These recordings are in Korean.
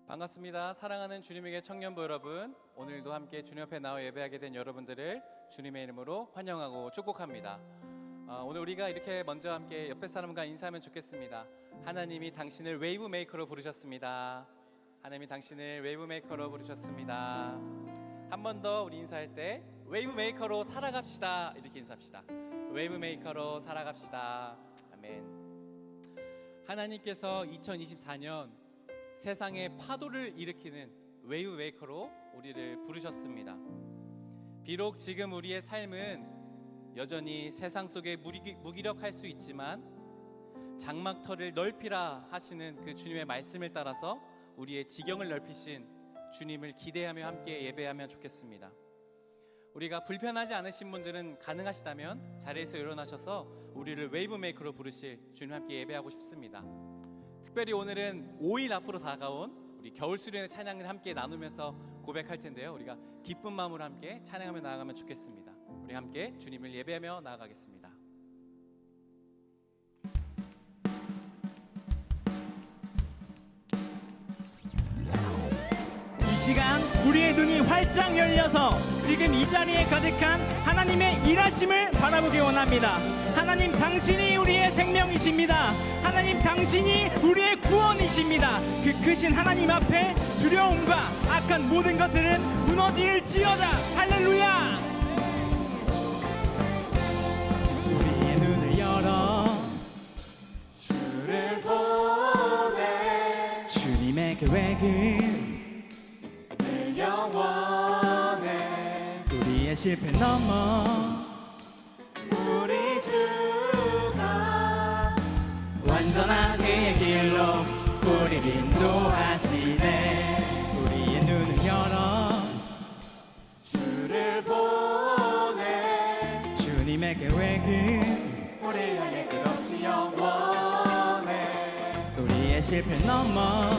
반갑습니다. 사랑하는 주님에게 청년부 여러분, 오늘도 함께 주님 앞에 나와 예배하게 된 여러분들을 주님의 이름으로 환영하고 축복합니다. 오늘 우리가 이렇게 먼저 함께 옆에 사람과 인사하면 좋겠습니다. 하나님이 당신을 웨이브 메이커로 부르셨습니다. 하나님이 당신을 웨이브 메이커로 부르셨습니다. 한 번 더 우리 인사할 때 웨이브 메이커로 살아갑시다, 이렇게 인사합시다. 웨이브 메이커로 살아갑시다. 아멘. 하나님께서 2024년 세상의 파도를 일으키는 웨이브 메이커로 우리를 부르셨습니다. 비록 지금 우리의 삶은 여전히 세상 속에 무기력할 수 있지만 장막터를 넓히라 하시는 그 주님의 말씀을 따라서 우리의 지경을 넓히신 주님을 기대하며 함께 예배하면 좋겠습니다. 우리가 불편하지 않으신 분들은 가능하시다면 자리에서 일어나셔서 우리를 웨이브 메이커로 부르실 주님 함께 예배하고 싶습니다. 특별히 오늘은 5일 앞으로 다가온 우리 겨울 수련의 찬양을 함께 나누면서 고백할 텐데요. 우리가 기쁜 마음으로 함께 찬양하며 나아가면 좋겠습니다. 우리 함께 주님을 예배하며 나아가겠습니다. 이 시간 우리의 눈이 활짝 열려서 지금 이 자리에 가득한 하나님의 일하심을 바라보기 원합니다. 하나님 당신이 우리의 생명이십니다. 하나님 당신이 우리의 구원이십니다. 그 크신 하나님 앞에 두려움과 악한 모든 것들은 무너질지어다. 할렐루야. 우리의 눈을 열어 주를 보내 주님의 계획은 늘 영원해 우리의 실패 넘어 우리 주가 완전한 그의 길로 우리를 인도하시네. 우리의 눈을 열어 주를 보내 주님의 계획은 우리 향해 끝없이 영원해 우리의 실패 넘어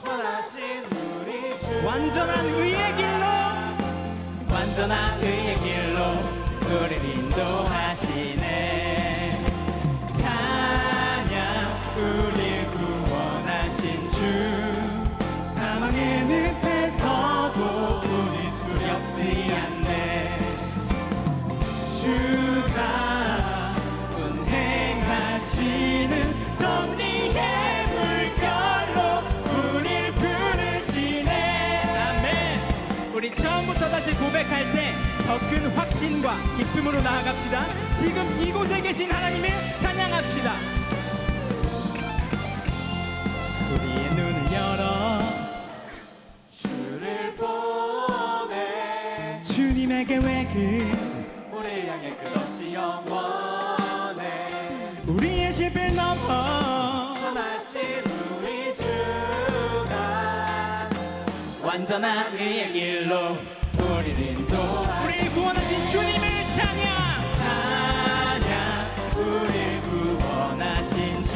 선하신 우리 주 완전한 의의 길로 완전한 의의 길로 우리를 인도하시네. 찬양 우리를 구원하신 주 사망의 늪에서도 우리 두렵지 않네. 주가 운행하시는 섭리의 물결로 우릴 부르시네. 아멘. 우리 처음부터 다시 고백할 때 더 큰 확신과 기쁨으로 나아갑시다. 지금 이곳에 계신 하나님을 찬양합시다. 우리의 눈을 열어 주를 보내 주님의 계획은 우리 향해 끝없이 영원해 우리의 실패를 넘어 선하신 우리 주가 완전한 의의 길로 우리를 인도하시네. 우리를 구원하신 주님을 찬양. 찬양 우리를 구원하신 주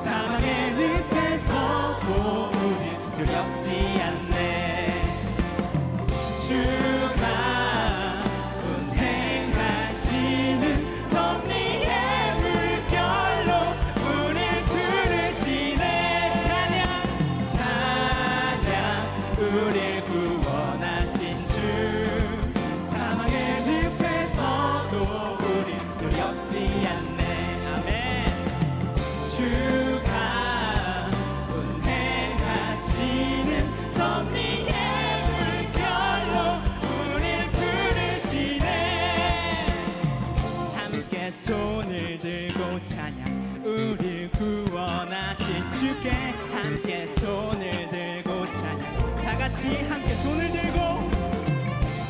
사망의 늪에서도 우리 두렵지 않네. 주가 운행하시는 섭리의 물결로 우릴 부르시네. 찬양 찬양 우릴 구원하신 주 사망의 늪에서도 우리 두렵지 않네. 아멘. 주가 운행하시는 섭리의 물결로 우릴 부르시네. 함께 손을 들고 찬양 우릴 구원하신 주께 함께 손을 들고 찬양 다같이 함께 손을 들고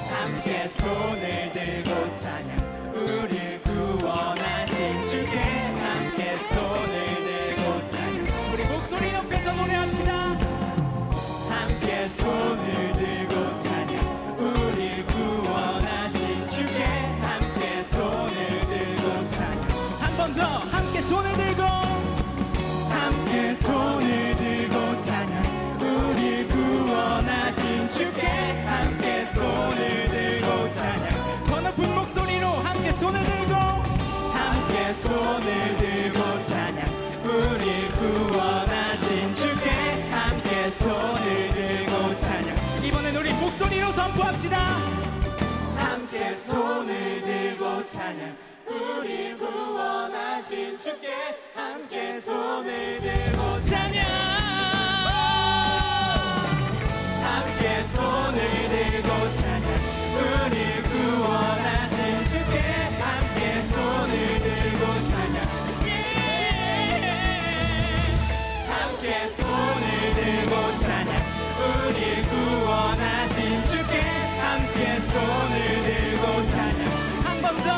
함께 손을 들고 찬양 우릴 구원하신 주께 함께 손을 들고 찬양 우리 목소리 높여서 노래합시다. 함께 손을 들고 찬양 우릴 구원하신 주께 함께 손을 들고 찬양 한 번 더 함께 손을 들고 함께 손을 들고 찬양 우릴 구원하신 주께 함께 손을 들고 찬양 더 높은 목소리로 함께 손을 들고 함께 손을 들고 찬양 우릴 구원하신 주께 함께 손을 함께 손을 들고 찬양 우리 구원하신 주께 함께 손을 들고 찬양 함께 손을 들고 찬양 우리 구원하신 주께 함께 손을 들고 찬양 함께 손을 들고 찬양 우리 구원하신 주께 함께 손을 들고 찬양 한 번 더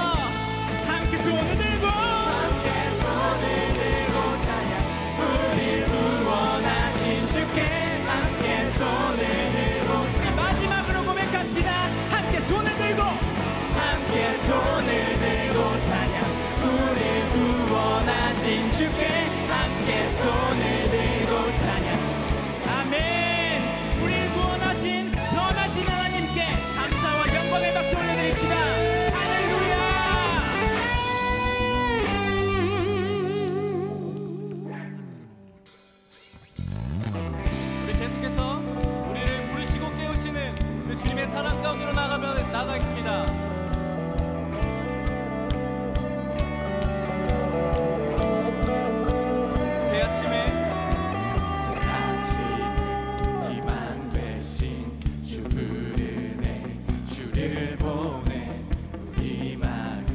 함께 손을 들고 함께 손을 들고 찬양 우리 구원하신 주께 함께 손을 들고 찬양 마지막으로 고백합시다. 함께 손을 들고 함께 손을 들고 찬양 우리 구원하신 주께 함께 손을 들고 찬양 아멘. 우리를 구원하신 선하신 하나님께 감사와 영광의 박수 올려드립시다. 할렐루야. 우리 계속해서 우리를 부르시고 깨우시는 그 주님의 사랑 가운데로 나가겠습니다. 새 아침에 새 아침에 희망 되신 주 부르네 주를 보내 우리 마음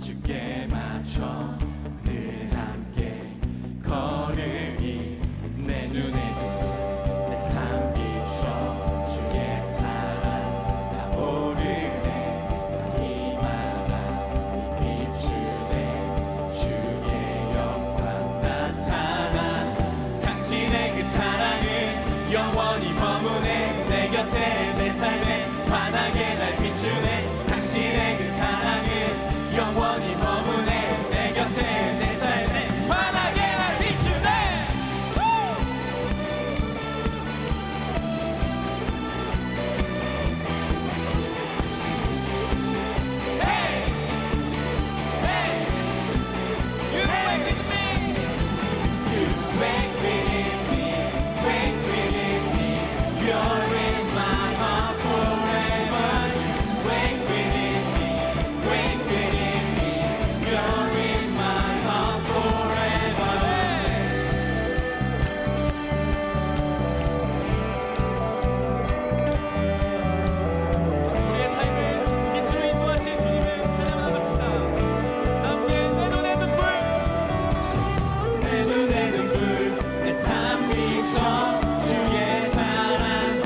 주께 맞춰 늘 함께 걸으니 내 눈에 두고 내 삶 비춰 주의 사랑 타오르네 날이마다 비추네 주의 영광 나타나 당신의 그 사랑은 영원히 머무네 내 곁에 내 삶에 환하게 날 비추네 당신의 그 사랑은 영원히 머무네 내 곁에 내 삶에 환하게 날 비추네 Hey! Hey! You wake with me You wake within me Wake within me You're in my heart forever You wake within me Wake within me You're in my heart forever 우리의 삶을 빛으로 인도하실 주님을 찬양합시다. 함께 내 눈에 눈물 내 눈에 눈물 내 삶 비춰 주의 사랑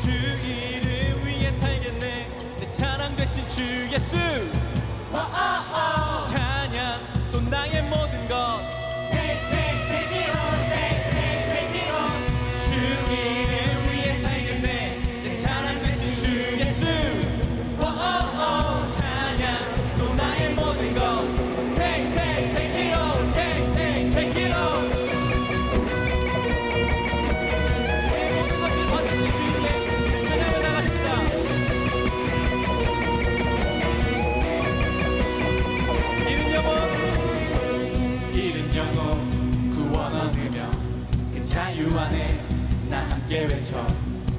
주 이름 위에 살겠네 내 자랑 되신 주 예수 찬양 또 나의 모든 것 주 이름 위에 살겠네 내 자랑 되신 주 예수 찬양 또 나의 모든 것 Take it all take it all 우리의 모든 것을 받으신 주님께 찬양을 나갑시다. 잃은 영혼 구원 얻으며 그 자유 안에 나 함께 외쳐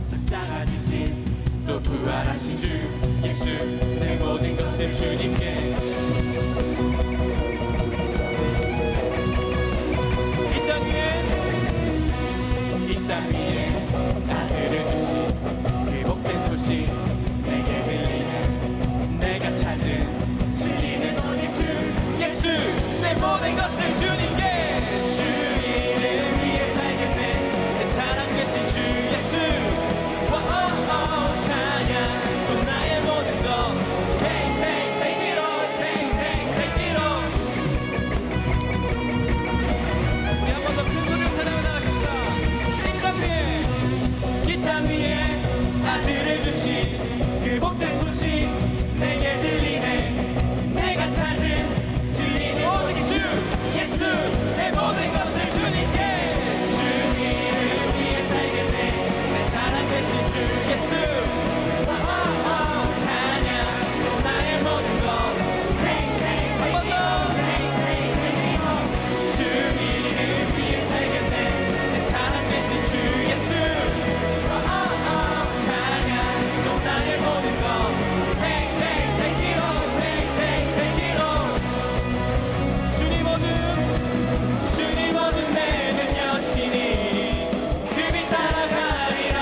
십자가지신 또 부활하신 주 예수 내 모든 것을 주님께 이 땅 위에 아들을 주신 그 복된 소식 내게 들리는 내가 찾은 진리는 오직 주 예수 내 모든 것을 주님께 주 이름 위에 살겠네 내 사랑 되신 주 예수 찬양 또 나의 모든 것 Take it all take it all 우리 한 번 더 큰 소리로 찬양을 나가십시다. 이 땅 위에 아들을 주신 그 복된 소식 내게 들리네 내가 찾은 진리는 오직 주 예수 내 모든 것을 주님께 주 이름 위에 살겠네 내 사랑 되신 주 예수 찬양 또 나의 모든 것 한 번 더 주 이름 위에 살겠네 내 사랑 되신 주 예수 찬양 또 나의 모든 것 Take it all take it all 주님 얻은 내는 여신이 그 빛 따라가리라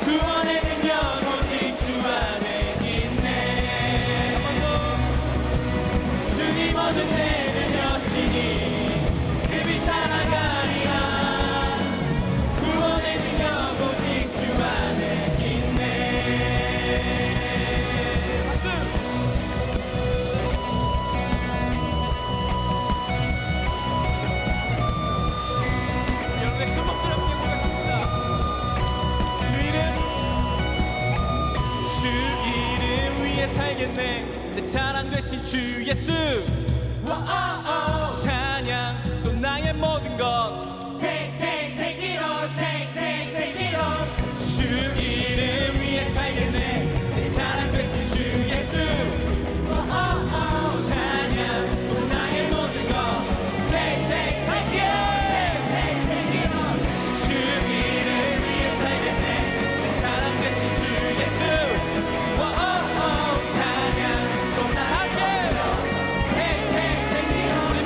구원의 능력 오직 주 안에 있네 주님 얻은 내는 여신이 그 빛 따라가리라 구원의 능력 오직 주 안에 있네 박수 여러분의 큰 목소리 함께 고백합시다. 주 이름 위에 살겠네 내 자랑 되신 주 예수 찬양 또 나의 모든 것 Take it all take it all 주 이름 위에 살겠네 내 자랑 되신 주 예수 찬양 또 나의 모든 것 Take it all 주 이름 위에 살겠네 내 자랑 되신 주 예수 찬양 또 나 함께 Take it all 우리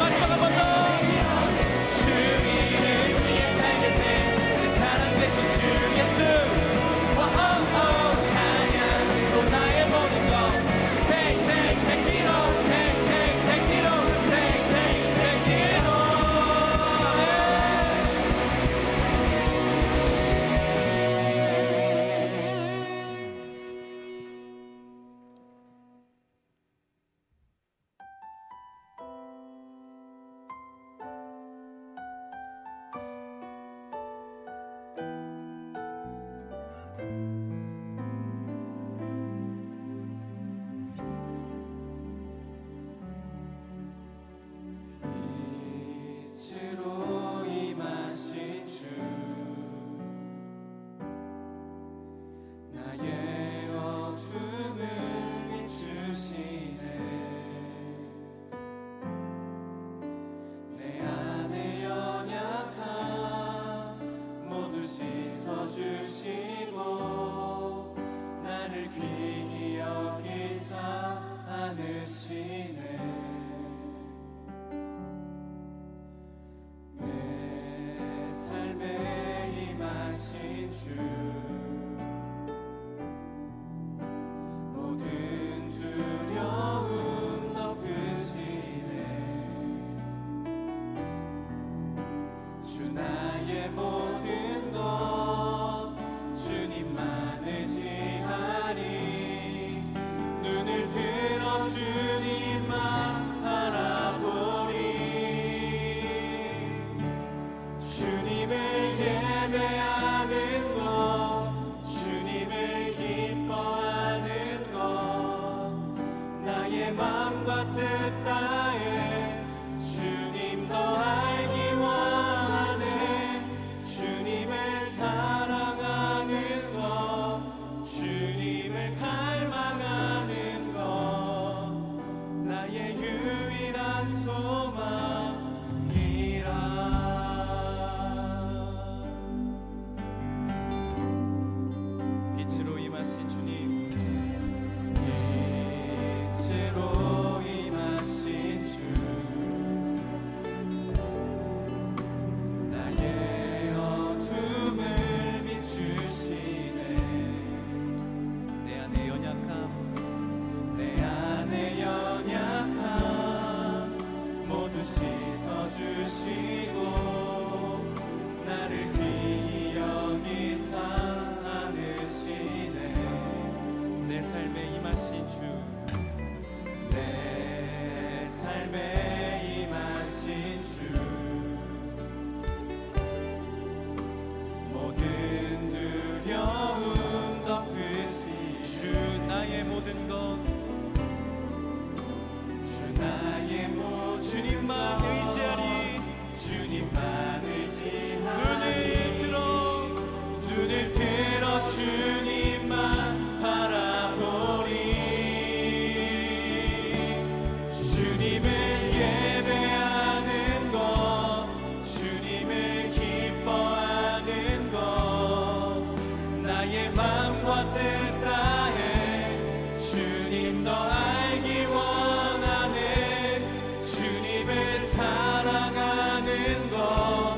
나의 마음과 뜻 다해 주님 더 알기 원하네. 주님을 사랑하는 것,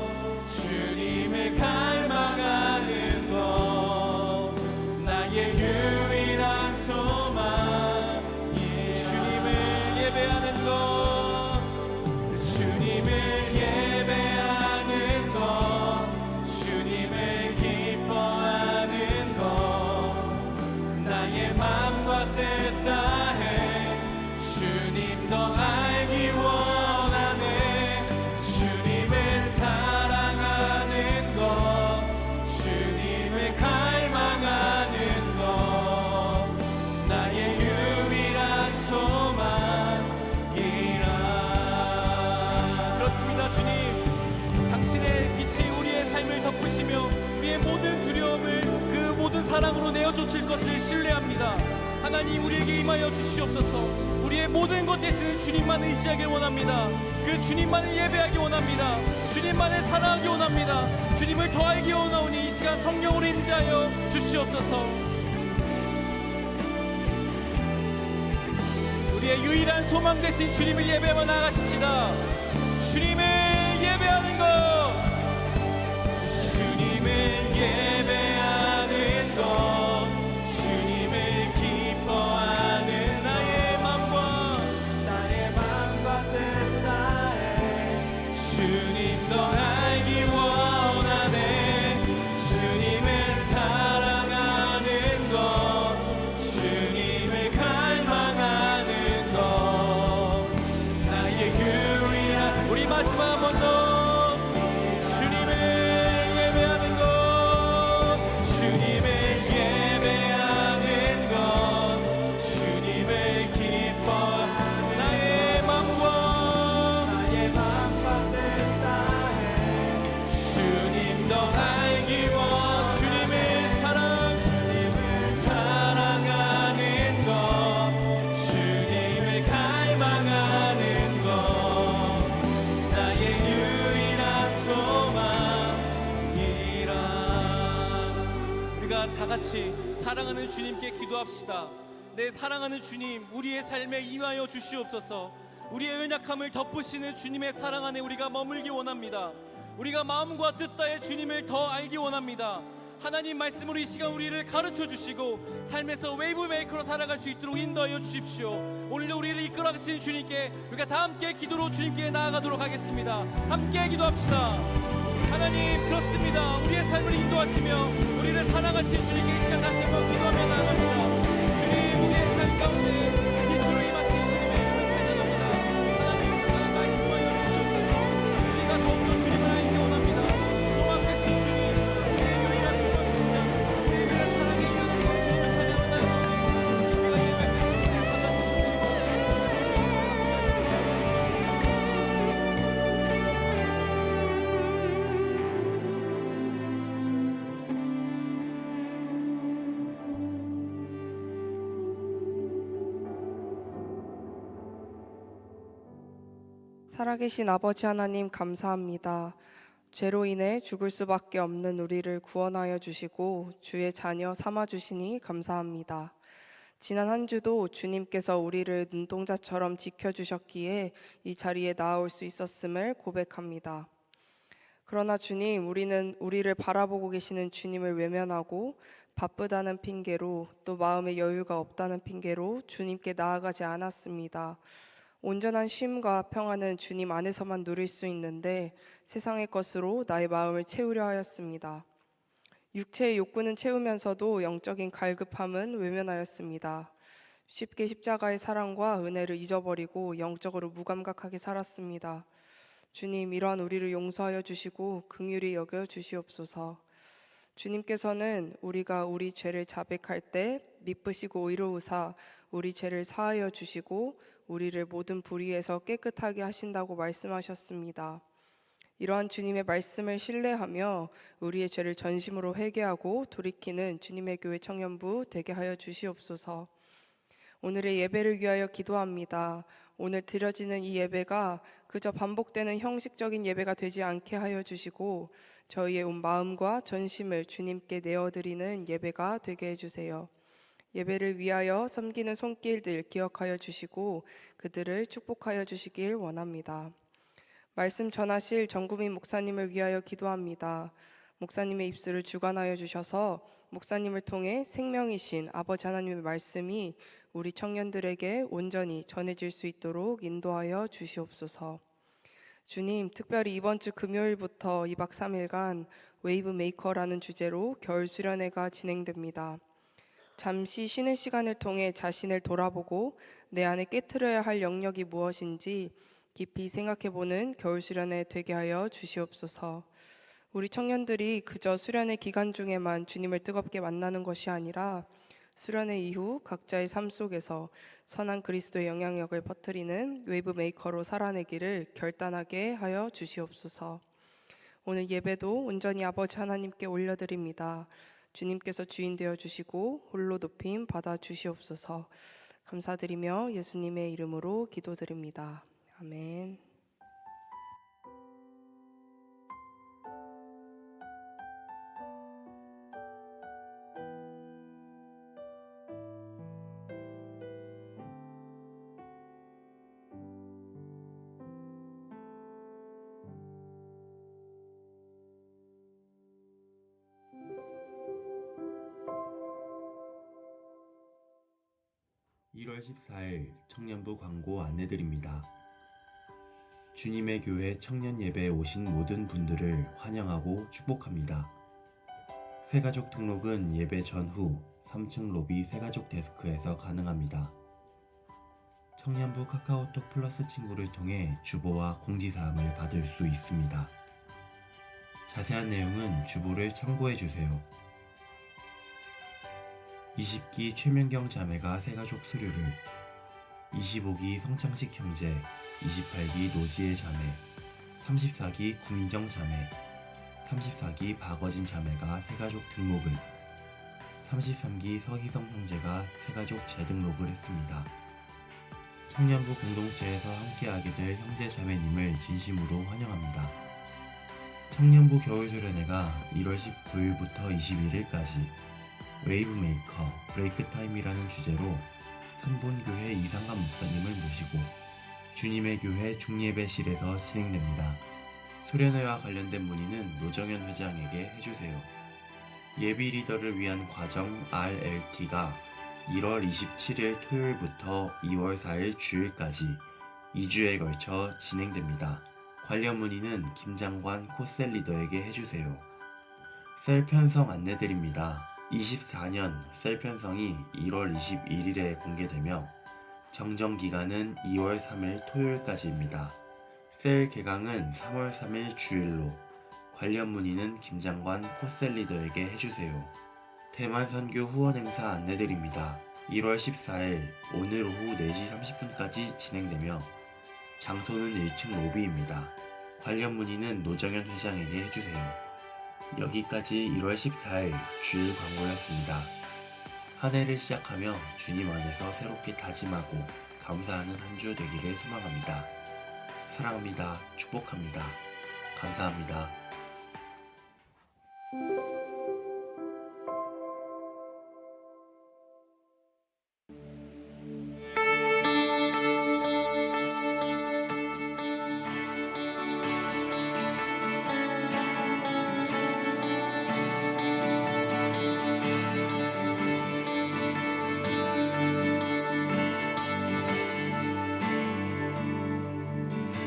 주님을 갈망하는 것, 나의 유일한 소망. 주님을 예배하는 것, 주님을 예배하는 것, 주님을 기뻐하는 것, 나의 마음과 뜻 다해 주님 더 알기 원하네. 주님을 사랑하는 것, 주님을 갈망하는 것, 나의 유일한 소망이라. 그렇습니다. 주님, 당신의 빛이 우리의 삶을 덮으시며 우리의 모든 두려움을 그 모든 사랑으로 내어쫓을 것을 신뢰합니다. 하나님, 우리에게 임하여 주시옵소서. 우리의 모든 것 대신은 주님만 의지하길 원합니다. 그 주님만을 예배하기 원합니다. 주님만을 사랑하기 원합니다. 주님을 더 알기 원하오니 이 시간 성령으로 임재하여 주시옵소서. 우리의 유일한 소망 대신 주님을 예배하며 나아가십시다. 주님을 예배하는 것, 주님을 예배하는 것, 주님을 기뻐하는 나의 맘과 뜻 다해 주님 더 알기 원하네. 주님을 사랑하는 것, 주님을 갈망하는 것, 나의 유일한. 우리 마지막 한 번 더. 다 같이 사랑하는 주님께 기도합시다. 내 사랑하는 주님, 우리의 삶에 임하여 주시옵소서. 우리의 연약함을 덮으시는 주님의 사랑 안에 우리가 머물기 원합니다. 우리가 마음과 뜻 다해 주님을 더 알기 원합니다. 하나님 말씀으로 이 시간 우리를 가르쳐 주시고 삶에서 웨이브 메이커로 살아갈 수 있도록 인도하여 주십시오. 오늘도 우리를 이끌어 가시는 주님께 우리가 다 함께 기도로 주님께 나아가도록 하겠습니다. 함께 기도합시다. 하나님, 그렇습니다. 우리의 삶을 인도하시며 우리를 사랑하신 주님께 이 시간 다시 한번 기도하며 나아갑니다. 주님, 우리의 삶 가운데 빛으로 임하신 주님의 이름을 찬양합니다. 하나님, 이 시간 말씀하여 주시옵소서. 우리가 더욱더 주님을 알기 원합니다. 소망 되신 주님, 우리의 유일한 소망이시며 우리의 유일한 사랑에 이어주신 주님을 찬양하나이다. 우리가 예배할 때 주님을 받아주십시오. 살아계신 아버지 하나님, 감사합니다. 죄로 인해 죽을 수밖에 없는 우리를 구원하여 주시고 주의 자녀 삼아 주시니 감사합니다. 지난 한 주도 주님께서 우리를 눈동자처럼 지켜주셨기에 이 자리에 나아올 수 있었음을 고백합니다. 그러나 주님, 우리는 우리를 바라보고 계시는 주님을 외면하고 바쁘다는 핑계로, 또 마음에 여유가 없다는 핑계로 주님께 나아가지 않았습니다. 온전한 쉼과 평안은 주님 안에서만 누릴 수 있는데 세상의 것으로 나의 마음을 채우려 하였습니다. 육체의 욕구는 채우면서도 영적인 갈급함은 외면하였습니다. 쉽게 십자가의 사랑과 은혜를 잊어버리고 영적으로 무감각하게 살았습니다. 주님, 이러한 우리를 용서하여 주시고 긍휼히 여겨 주시옵소서. 주님께서는 우리가 우리 죄를 자백할 때 미쁘시고 의로우사 우리 죄를 사하여 주시고 우리를 모든 불의에서 깨끗하게 하신다고 말씀하셨습니다. 이러한 주님의 말씀을 신뢰하며 우리의 죄를 전심으로 회개하고 돌이키는 주님의 교회 청년부 되게 하여 주시옵소서. 오늘의 예배를 위하여 기도합니다. 오늘 드려지는 이 예배가 그저 반복되는 형식적인 예배가 되지 않게 하여 주시고 저희의 온 마음과 전심을 주님께 내어드리는 예배가 되게 해주세요. 예배를 위하여 섬기는 손길들 기억하여 주시고 그들을 축복하여 주시길 원합니다. 말씀 전하실 정구민 목사님을 위하여 기도합니다. 목사님의 입술을 주관하여 주셔서 목사님을 통해 생명이신 아버지 하나님의 말씀이 우리 청년들에게 온전히 전해질 수 있도록 인도하여 주시옵소서. 주님, 특별히 이번 주 금요일부터 2박 3일간 웨이브 메이커라는 주제로 겨울 수련회가 진행됩니다. 잠시 쉬는 시간을 통해 자신을 돌아보고 내 안에 깨트려야 할 영역이 무엇인지 깊이 생각해보는 겨울 수련회 되게 하여 주시옵소서. 우리 청년들이 그저 수련회 기간 중에만 주님을 뜨겁게 만나는 것이 아니라 수련회 이후 각자의 삶 속에서 선한 그리스도의 영향력을 퍼뜨리는 웨이브 메이커로 살아내기를 결단하게 하여 주시옵소서. 오늘 예배도 온전히 아버지 하나님께 올려드립니다. 주님께서 주인 되어 주시고 홀로 높임 받아 주시옵소서. 감사드리며 예수님의 이름으로 기도드립니다. 아멘. (1월 14일) 청년부 광고 안내드립니다. 주님의 교회 청년 예배에 오신 모든 분들을 환영하고 축복합니다. 새가족 등록은 예배 전후 3층 로비 새가족 데스크에서 가능합니다. 청년부 카카오톡 플러스 친구를 통해 주보와 공지사항을 받을 수 있습니다. 자세한 내용은 주보를 참고해주세요. 20기 최명경 자매가 새가족 수료를, 25기 성창식 형제, 28기 노지혜 자매, 34기 구민정 자매, 34기 박어진 자매가 새가족 등록을, 33기 서희성 형제가 새가족 재등록을 했습니다. 청년부 공동체에서 함께하게 될 형제 자매님을 진심으로 환영합니다. 청년부 겨울수련회가 1월 19일부터 21일까지 웨이브 메이커 브레이크 타임이라는 주제로 선본교회 이상감 목사님을 모시고 주님의 교회 중예배실에서 진행됩니다. 수련회와 관련된 문의는 노정현 회장에게 해주세요. 예비 리더를 위한 과정 RLT가 1월 27일 토요일부터 2월 4일 주일까지 2주에 걸쳐 진행됩니다. 관련 문의는 김장관 코셀 리더에게 해주세요. 셀 편성 안내드립니다. 24년 셀 편성이 1월 21일에 공개되며 정정 기간은 2월 3일 토요일까지입니다. 셀 개강은 3월 3일 주일로, 관련 문의는 김장관 코셀 리더에게 해주세요. 대만 선교 후원 행사 안내드립니다. 1월 14일 오늘 오후 4시 30분까지 진행되며 장소는 1층 로비입니다. 관련 문의는 노정현 회장에게 해주세요. 여기까지 1월 14일 주일 광고였습니다. 한 해를 시작하며 주님 안에서 새롭게 다짐하고 감사하는 한 주 되기를 소망합니다. 사랑합니다. 축복합니다. 감사합니다.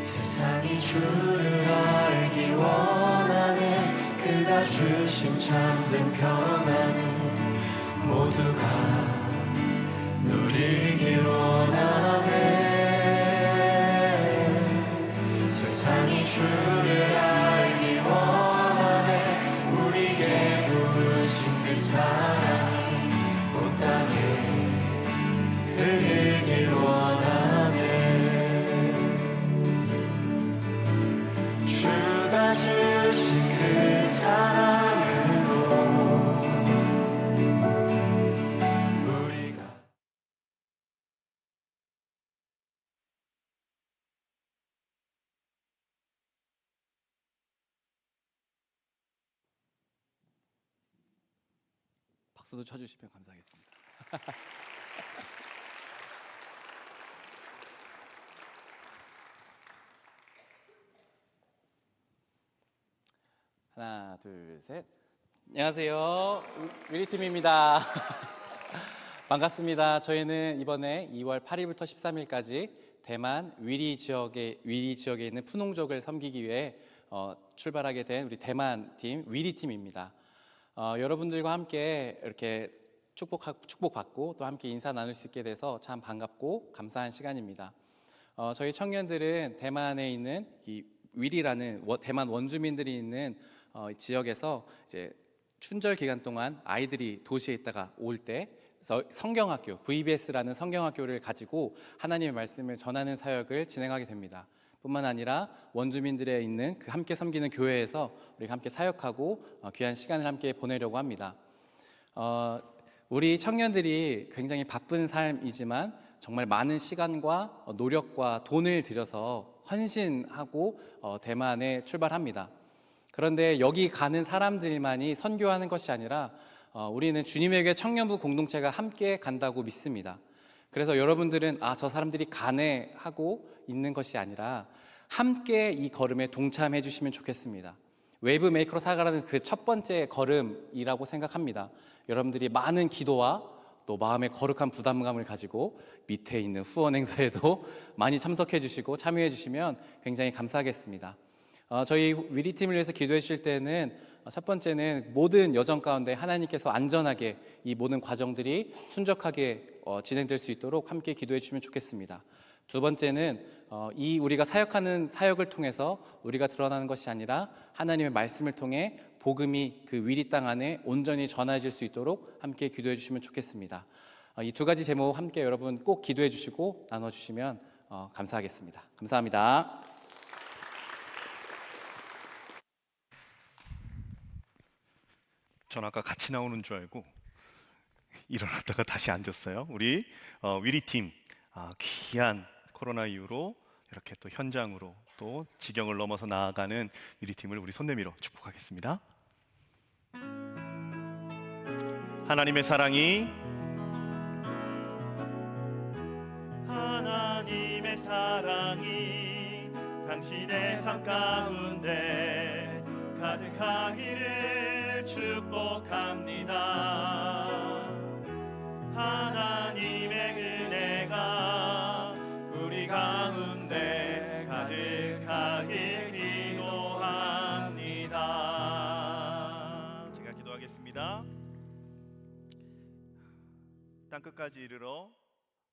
세상이 주를 알기 원하네. 그가 주신 참된 평안을 모두가 누리길 원하네. 세상이 주를 알기 원하네. 우리에게 부으신 그 사랑이 온 땅에 흐르길 원하네. 주가 주신 그 사랑으로 박수도 쳐주시면 감사하겠습니다. 하나, 둘, 셋. 안녕하세요. 위리팀입니다. 반갑습니다. 저희는 이번에 2월 8일부터 13일까지 대만 위리 지역에 있는 푸농족을 섬기기 위해 출발하게 된 우리 대만 팀 위리팀입니다. 여러분들과 함께 이렇게 축복받고 또 함께 인사 나눌 수 있게 돼서 참 반갑고 감사한 시간입니다. 저희 청년들은 대만에 있는 이 위리라는 대만 원주민들이 있는 지역에서 이제 춘절 기간 동안 아이들이 도시에 있다가 올 때 성경학교, VBS라는 성경학교를 가지고 하나님의 말씀을 전하는 사역을 진행하게 됩니다. 뿐만 아니라 원주민들의 있는 그 함께 섬기는 교회에서 우리가 함께 사역하고 귀한 시간을 함께 보내려고 합니다. 우리 청년들이 굉장히 바쁜 삶이지만 정말 많은 시간과 노력과 돈을 들여서 헌신하고 대만에 출발합니다. 그런데 여기 가는 사람들만이 선교하는 것이 아니라 우리는 주님에게 청년부 공동체가 함께 간다고 믿습니다. 그래서 여러분들은 저 사람들이 가네 하고 있는 것이 아니라 함께 이 걸음에 동참해 주시면 좋겠습니다. 웨이브 메이커로 살아가는 그 첫 번째 걸음이라고 생각합니다. 여러분들이 많은 기도와 또 마음의 거룩한 부담감을 가지고 밑에 있는 후원 행사에도 많이 참석해 주시고 참여해 주시면 굉장히 감사하겠습니다. 저희 위리팀을 위해서 기도해 주실 때는 첫 번째는 모든 여정 가운데 하나님께서 안전하게 이 모든 과정들이 순적하게 진행될 수 있도록 함께 기도해 주시면 좋겠습니다. 두 번째는 이 우리가 사역하는 사역을 통해서 우리가 드러나는 것이 아니라 하나님의 말씀을 통해 복음이 그 위리 땅 안에 온전히 전해질 수 있도록 함께 기도해 주시면 좋겠습니다. 이 두 가지 제목 함께 여러분 꼭 기도해 주시고 나눠주시면 감사하겠습니다. 감사합니다. 전 아까 같이 나오는 줄 알고 일어났다가 다시 앉았어요. 우리 위리팀 귀한 코로나 이후로 이렇게 또 현장으로 또 지경을 넘어서 나아가는 위리팀을 우리 손 내밀어 축복하겠습니다. 하나님의 사랑이 당신의 삶 가운데 가득하기를 축복합니다. 하나님의 은혜가 우리 가운데 가득하길 기도합니다. 제가 기도하겠습니다. 땅끝까지 이르러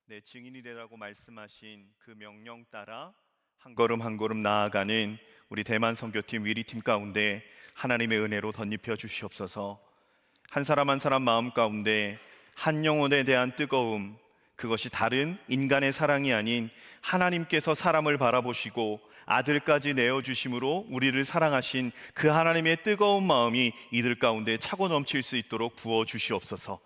내 증인이 되라고 말씀하신 그 명령 따라 한 걸음 한 걸음 나아가는 우리 대만 선교팀 위리팀 가운데 하나님의 은혜로 덧입혀 주시옵소서. 한 사람 한 사람 마음 가운데 한 영혼에 대한 뜨거움, 그것이 다른 인간의 사랑이 아닌 하나님께서 사람을 바라보시고 아들까지 내어주심으로 우리를 사랑하신 그 하나님의 뜨거운 마음이 이들 가운데 차고 넘칠 수 있도록 부어주시옵소서.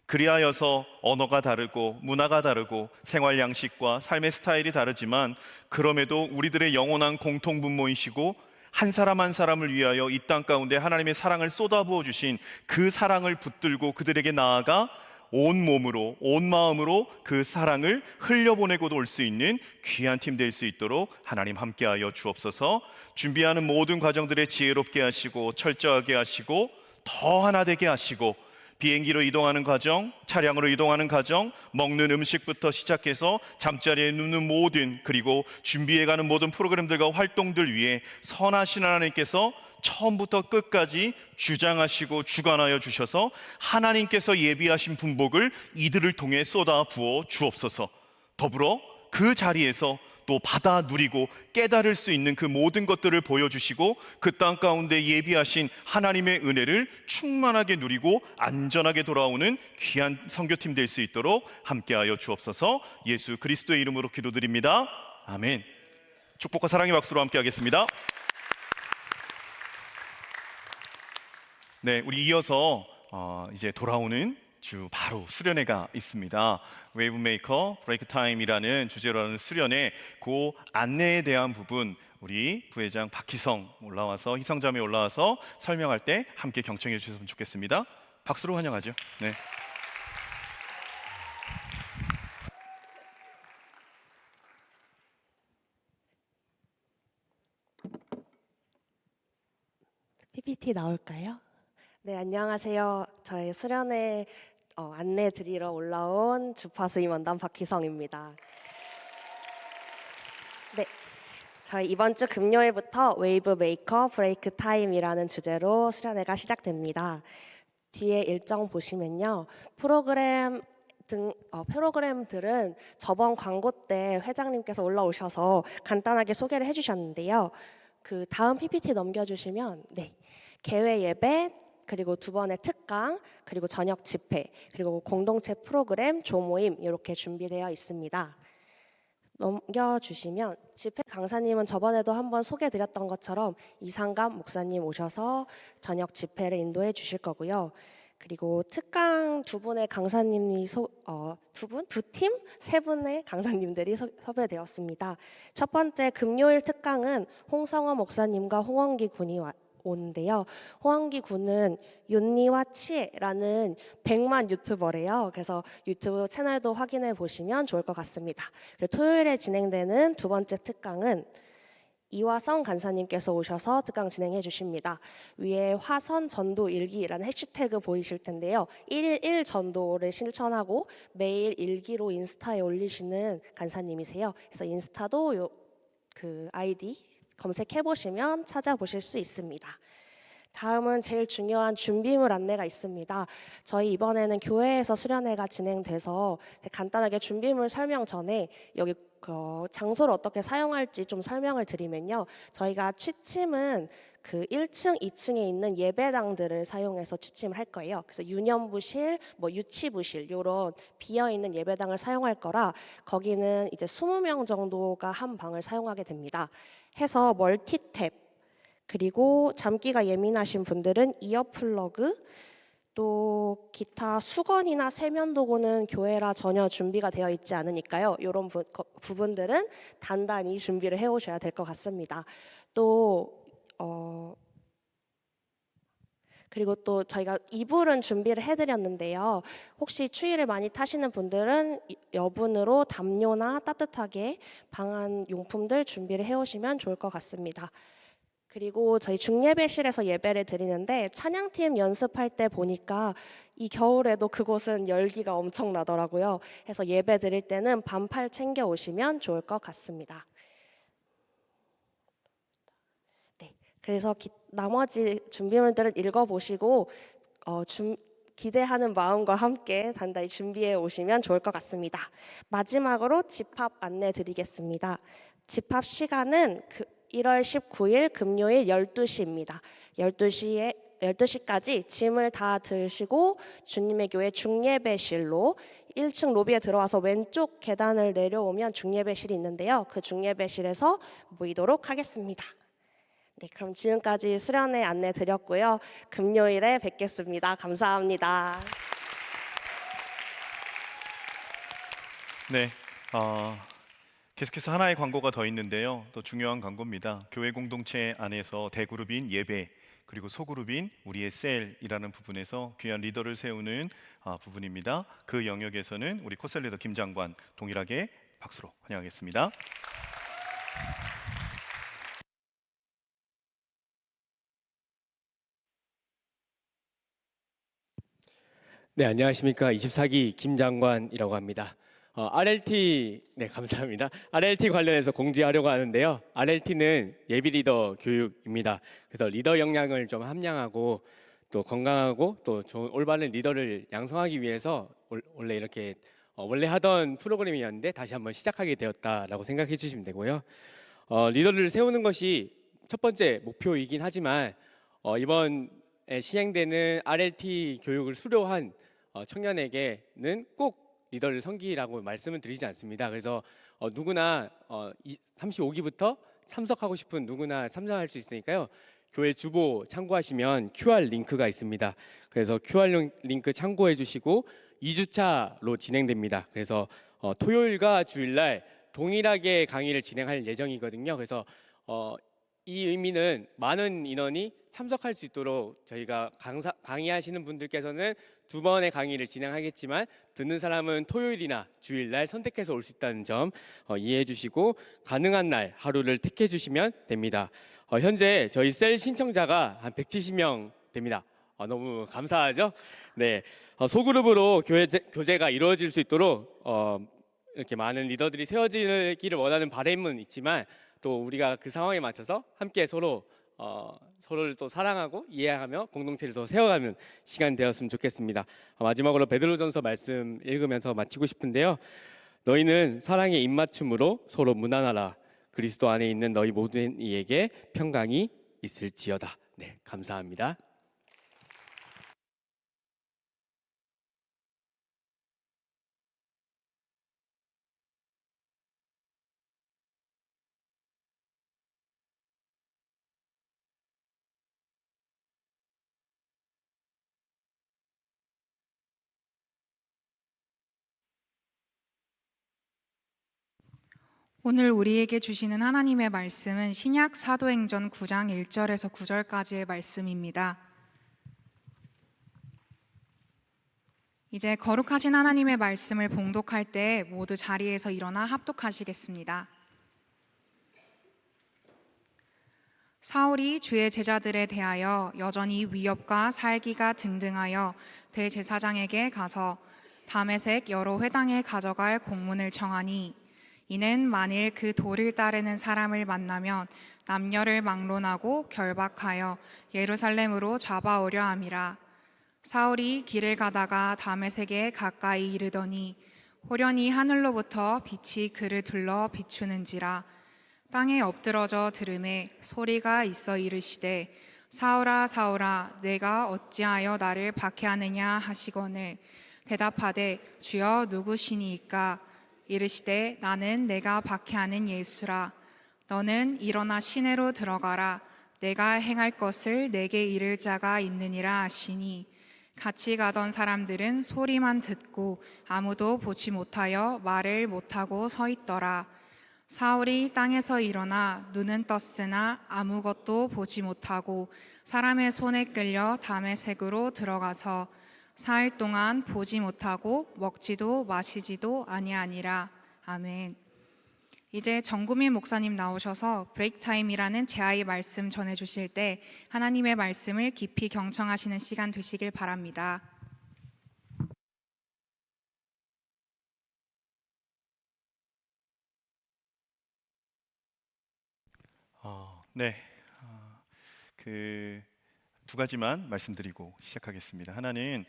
그리하여서 언어가 다르고 문화가 다르고 생활 양식과 삶의 스타일이 다르지만 그럼에도 우리들의 영원한 공통분모이시고 한 사람 한 사람을 위하여 이 땅 가운데 하나님의 사랑을 쏟아부어 주신 그 사랑을 붙들고 그들에게 나아가 온 몸으로 온 마음으로 그 사랑을 흘려보내고도 올 수 있는 귀한 팀 될 수 있도록 하나님 함께하여 주옵소서. 준비하는 모든 과정들에 지혜롭게 하시고 철저하게 하시고 더 하나 되게 하시고 비행기로 이동하는 과정, 차량으로 이동하는 과정, 먹는 음식부터 시작해서 잠자리에 눕는 모든, 그리고 준비해가는 모든 프로그램들과 활동들 위해 선하신 하나님께서 처음부터 끝까지 주장하시고 주관하여 주셔서 하나님께서 예비하신 분복을 이들을 통해 쏟아 부어 주옵소서. 더불어 그 자리에서 또 받아 누리고 깨달을 수 있는 그 모든 것들을 보여주시고 그 땅 가운데 예비하신 하나님의 은혜를 충만하게 누리고 안전하게 돌아오는 귀한 선교팀 될 수 있도록 함께하여 주옵소서. 예수 그리스도의 이름으로 기도드립니다. 아멘. 축복과 사랑의 박수로 함께하겠습니다. 네, 우리 이어서 이제 돌아오는 주 바로 수련회가 있습니다. 웨이브 메이커 브레이크 타임이라는 주제로 하는 수련회, 그 안내에 대한 부분 우리 부회장 박희성 올라와서, 희성자매 올라와서 설명할 때 함께 경청해 주셨으면 좋겠습니다. 박수로 환영하죠. 네. PPT 나올까요? 네, 안녕하세요. 저희 수련회 안내 드리러 올라온 주파수 임원단 박희성입니다. 네, 저희 이번 주 금요일부터 웨이브 메이커 브레이크 타임이라는 주제로 수련회가 시작됩니다. 뒤에 일정 보시면요, 프로그램들은 저번 광고 때 회장님께서 올라오셔서 간단하게 소개를 해주셨는데요. 그 다음 PPT 넘겨주시면, 네, 개회 예배, 그리고 두 번의 특강, 그리고 저녁 집회, 그리고 공동체 프로그램, 조모임 이렇게 준비되어 있습니다. 넘겨주시면 집회 강사님은 저번에도 한번 소개해드렸던 것처럼 이상감 목사님 오셔서 저녁 집회를 인도해 주실 거고요. 그리고 특강 두 분의 강사님이 두 팀? 세 분의 강사님들이 섭외되었습니다. 첫 번째 금요일 특강은 홍성호 목사님과 홍원기 군이 오는데요. 홍원기 군은 윤니와 치에라는 100만 유튜버래요. 그래서 유튜브 채널도 확인해 보시면 좋을 것 같습니다. 그리고 토요일에 진행되는 두 번째 특강은 이화성 간사님께서 오셔서 특강 진행해 주십니다. 위에 화선 전도 일기라는 해시태그 보이실 텐데요. 1일 1 전도를 실천하고 매일 일기로 인스타에 올리시는 간사님이세요. 그래서 인스타도 그 아이디 검색해 보시면 찾아보실 수 있습니다. 다음은 제일 중요한 준비물 안내가 있습니다. 저희 이번에는 교회에서 수련회가 진행돼서 간단하게 준비물 설명 전에 여기 장소를 어떻게 사용할지 좀 설명을 드리면요. 저희가 취침은 그 1층, 2층에 있는 예배당들을 사용해서 취침을 할 거예요. 그래서 유년부실, 유치부실 이런 비어있는 예배당을 사용할 거라 거기는 이제 20명 정도가 한 방을 사용하게 됩니다. 해서 멀티탭, 그리고 잠기가 예민하신 분들은 이어플러그, 또 기타 수건이나 세면도구는 교회라 전혀 준비가 되어 있지 않으니까요. 이런 부분들은 단단히 준비를 해오셔야 될 것 같습니다. 그리고 또 저희가 이불은 준비를 해드렸는데요. 혹시 추위를 많이 타시는 분들은 여분으로 담요나 따뜻하게 방한 용품들 준비를 해오시면 좋을 것 같습니다. 그리고 저희 중예배실에서 예배를 드리는데 찬양팀 연습할 때 보니까 이 겨울에도 그곳은 열기가 엄청나더라고요. 그래서 예배 드릴 때는 반팔 챙겨 오시면 좋을 것 같습니다. 네, 그래서 나머지 준비물들은 읽어보시고 기대하는 마음과 함께 단단히 준비해 오시면 좋을 것 같습니다. 마지막으로 집합 안내 드리겠습니다. 집합 시간은 1월 19일 금요일 12시입니다. 12시까지 짐을 다 드시고 주님의 교회 중예배실로 1층 로비에 들어와서 왼쪽 계단을 내려오면 중예배실이 있는데요. 그 중예배실에서 모이도록 하겠습니다. 네, 그럼 지금까지 수련회 안내 드렸고요. 금요일에 뵙겠습니다. 감사합니다. 네. 계속해서 하나의 광고가 더 있는데요. 또 중요한 광고입니다. 교회 공동체 안에서 대그룹인 예배, 그리고 소그룹인 우리의 셀이라는 부분에서 귀한 리더를 세우는 부분입니다. 그 영역에서는 우리 코셀 리더 김장관 동일하게 박수로 환영하겠습니다. 네, 안녕하십니까. 24기 김장관이라고 합니다. RLT, 네, 감사합니다. RLT 관련해서 공지하려고 하는데요. RLT는 예비 리더 교육입니다. 그래서 리더 역량을 좀 함양하고 또 건강하고 또 좋은 올바른 리더를 양성하기 위해서 원래 이렇게 원래 하던 프로그램이었는데 다시 한번 시작하게 되었다라고 생각해 주시면 되고요. 리더를 세우는 것이 첫 번째 목표이긴 하지만 이번에 시행되는 RLT 교육을 수료한 청년에게는 꼭 리더를 섬기라고 말씀을 드리지 않습니다. 그래서 누구나 35기부터 참석하고 싶은 누구나 참석할 수 있으니까요. 교회 주보 참고하시면 QR 링크가 있습니다. 그래서 QR 링크 참고해 주시고 2주차로 진행됩니다. 그래서 토요일과 주일날 동일하게 강의를 진행할 예정이거든요. 그래서 이 의미는 많은 인원이 참석할 수 있도록 저희가 강의하시는 분들께서는 2번의 강의를 진행하겠지만 듣는 사람은 토요일이나 주일날 선택해서 올 수 있다는 점 이해해 주시고 가능한 날 하루를 택해 주시면 됩니다. 현재 저희 셀 신청자가 한 170명 됩니다. 너무 감사하죠? 네, 소그룹으로 교제가 이루어질 수 있도록 이렇게 많은 리더들이 세워지기를 원하는 바람은 있지만 또 우리가 그 상황에 맞춰서 함께 서로를 또 사랑하고 이해하며 공동체를 더 세워가는 시간 되었으면 좋겠습니다. 마지막으로 베드로전서 말씀 읽으면서 마치고 싶은데요. 너희는 사랑의 입맞춤으로 서로 무난하라. 그리스도 안에 있는 너희 모든 이에게 평강이 있을지어다. 네, 감사합니다. 오늘 우리에게 주시는 하나님의 말씀은 신약 사도행전 9장 1절에서 9절까지의 말씀입니다. 이제 거룩하신 하나님의 말씀을 봉독할 때 모두 자리에서 일어나 합독하시겠습니다. 사울이 주의 제자들에 대하여 여전히 위협과 살기가 등등하여 대제사장에게 가서 다메섹 여러 회당에 가져갈 공문을 청하니 이는 만일 그 도를 따르는 사람을 만나면 남녀를 막론하고 결박하여 예루살렘으로 잡아오려 함이라. 사울이 길을 가다가 다메섹에 가까이 이르더니 호련히 하늘로부터 빛이 그를 둘러 비추는지라. 땅에 엎드러져 들음에 소리가 있어 이르시되 사울아 사울아 내가 어찌하여 나를 박해하느냐 하시거늘 대답하되 주여 누구시니이까. 이르시되 나는 내가 박해하는 예수라. 너는 일어나 시내로 들어가라. 내가 행할 것을 내게 이를 자가 있느니라 하시니 같이 가던 사람들은 소리만 듣고 아무도 보지 못하여 말을 못하고 서 있더라. 사울이 땅에서 일어나 눈은 떴으나 아무것도 보지 못하고 사람의 손에 끌려 다메섹으로 들어가서 4일 동안 보지 못하고 먹지도 마시지도 아니하니라. 아멘. 이제 정구민 목사님 나오셔서 브레이크 타임이라는 제아의 말씀 전해주실 때 하나님의 말씀을 깊이 경청하시는 시간 되시길 바랍니다. 네, 그 두 가지만 말씀드리고 시작하겠습니다. 하나는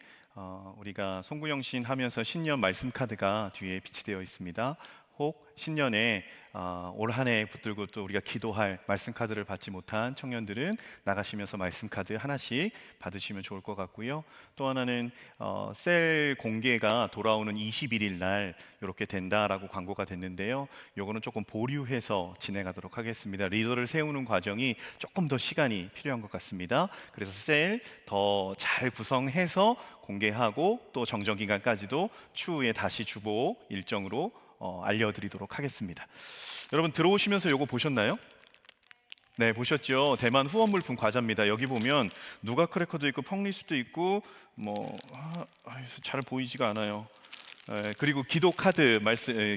우리가 송구영신 하면서 신년 말씀 카드가 뒤에 비치되어 있습니다. 혹 신년에 올 한 해 붙들고 또 우리가 기도할 말씀 카드를 받지 못한 청년들은 나가시면서 말씀 카드 하나씩 받으시면 좋을 것 같고요. 또 하나는 셀 공개가 돌아오는 21일 날 이렇게 된다라고 광고가 됐는데요. 요거는 조금 보류해서 진행하도록 하겠습니다. 리더를 세우는 과정이 조금 더 시간이 필요한 것 같습니다. 그래서 셀 더 잘 구성해서 공개하고 또 정정 기간까지도 추후에 다시 주보 일정으로 알려드리도록 하겠습니다. 여러분 들어오시면서 요거 보셨나요? 네, 보셨죠? 대만 후원물품 과자입니다. 여기 보면 누가 크래커도 있고 펑리스도 있고 잘 보이지가 않아요. 그리고 기도 카드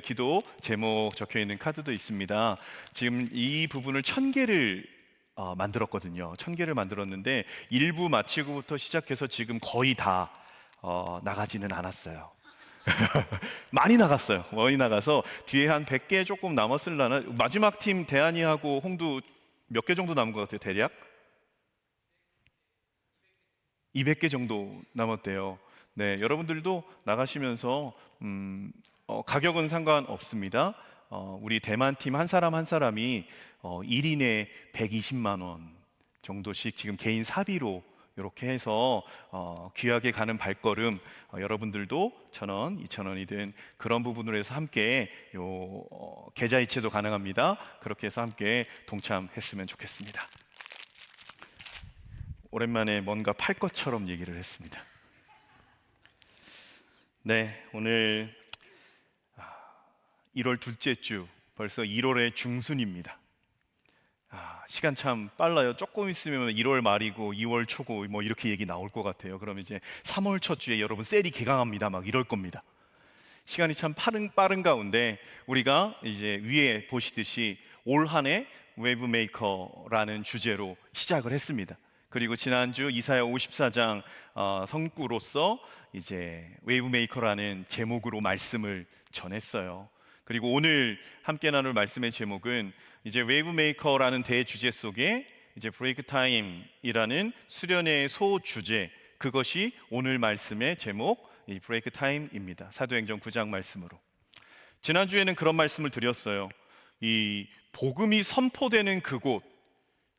기도 제목 적혀 있는 카드도 있습니다. 지금 이 부분을 1000개를 만들었거든요. 1000개를 만들었는데 일부 마치고부터 시작해서 지금 거의 다 나가지는 않았어요. 많이 나갔어요. 많이 나가서 뒤에 한 100개 조금 남았을라나. 마지막 팀 대한이하고 홍두 몇 개 정도 남은 것 같아요? 대략 200개 정도 남았대요. 네, 여러분들도 나가시면서 가격은 상관없습니다. 우리 대만 팀 한 사람 한 사람이 1인에 120만 원 정도씩 지금 개인 사비로 이렇게 해서 귀하게 가는 발걸음, 여러분들도 1,000원, 2,000원이든 그런 부분으로 해서 함께 계좌이체도 가능합니다. 그렇게 해서 함께 동참했으면 좋겠습니다. 오랜만에 뭔가 팔 것처럼 얘기를 했습니다. 네, 오늘 1월 둘째 주, 벌써 1월의 중순입니다. 시간 참 빨라요. 조금 있으면 1월 말이고 2월 초고 뭐 이렇게 얘기 나올 것 같아요. 그러면 이제 3월 첫 주에 여러분 셀이 개강합니다. 막 이럴 겁니다. 시간이 참 빠른 가운데 우리가 이제 위에 보시듯이 올 한 해 웨이브 메이커라는 주제로 시작을 했습니다. 그리고 지난주 이사야 54장 성구로서 이제 웨이브 메이커라는 제목으로 말씀을 전했어요. 그리고 오늘 함께 나눌 말씀의 제목은 이제 웨이브 메이커라는 대주제 속에 이제 브레이크 타임이라는 수련회의 소주제, 그것이 오늘 말씀의 제목 이 브레이크 타임입니다. 사도행전 9장 말씀으로. 지난주에는 그런 말씀을 드렸어요. 이 복음이 선포되는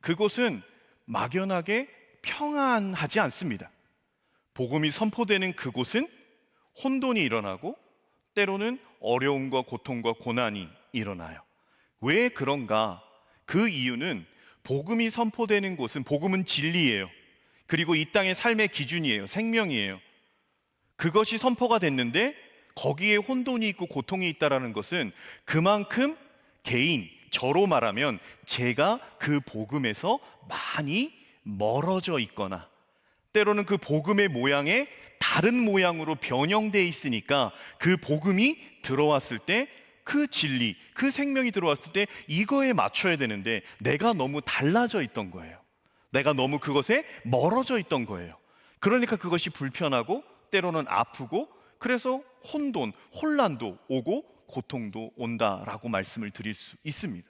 그곳은 막연하게 평안하지 않습니다. 복음이 선포되는 그곳은 혼돈이 일어나고 때로는 어려움과 고통과 고난이 일어나요. 왜 그런가? 그 이유는 복음이 선포되는 곳은, 복음은 진리예요. 그리고 이 땅의 삶의 기준이에요. 생명이에요. 그것이 선포가 됐는데 거기에 혼돈이 있고 고통이 있다는 것은 그만큼 개인, 저로 말하면 제가 그 복음에서 많이 멀어져 있거나 때로는 그 복음의 모양에 다른 모양으로 변형되어 있으니까 그 복음이 들어왔을 때 그 진리, 그 생명이 들어왔을 때 이거에 맞춰야 되는데 내가 너무 달라져 있던 거예요. 내가 너무 그것에 멀어져 있던 거예요. 그러니까 그것이 불편하고 때로는 아프고 그래서 혼돈, 혼란도 오고 고통도 온다라고 말씀을 드릴 수 있습니다.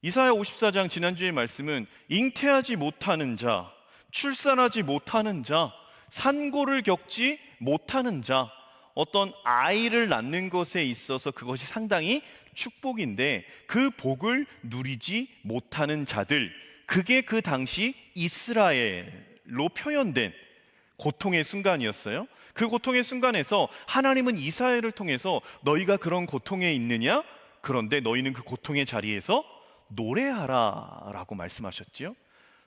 이사야 54장 지난주의 말씀은 잉태하지 못하는 자, 출산하지 못하는 자, 산고를 겪지 못하는 자, 어떤 아이를 낳는 것에 있어서 그것이 상당히 축복인데 그 복을 누리지 못하는 자들, 그게 그 당시 이스라엘로 표현된 고통의 순간이었어요. 그 고통의 순간에서 하나님은 이스라엘을 통해서 너희가 그런 고통에 있느냐? 그런데 너희는 그 고통의 자리에서 노래하라 라고 말씀하셨지요.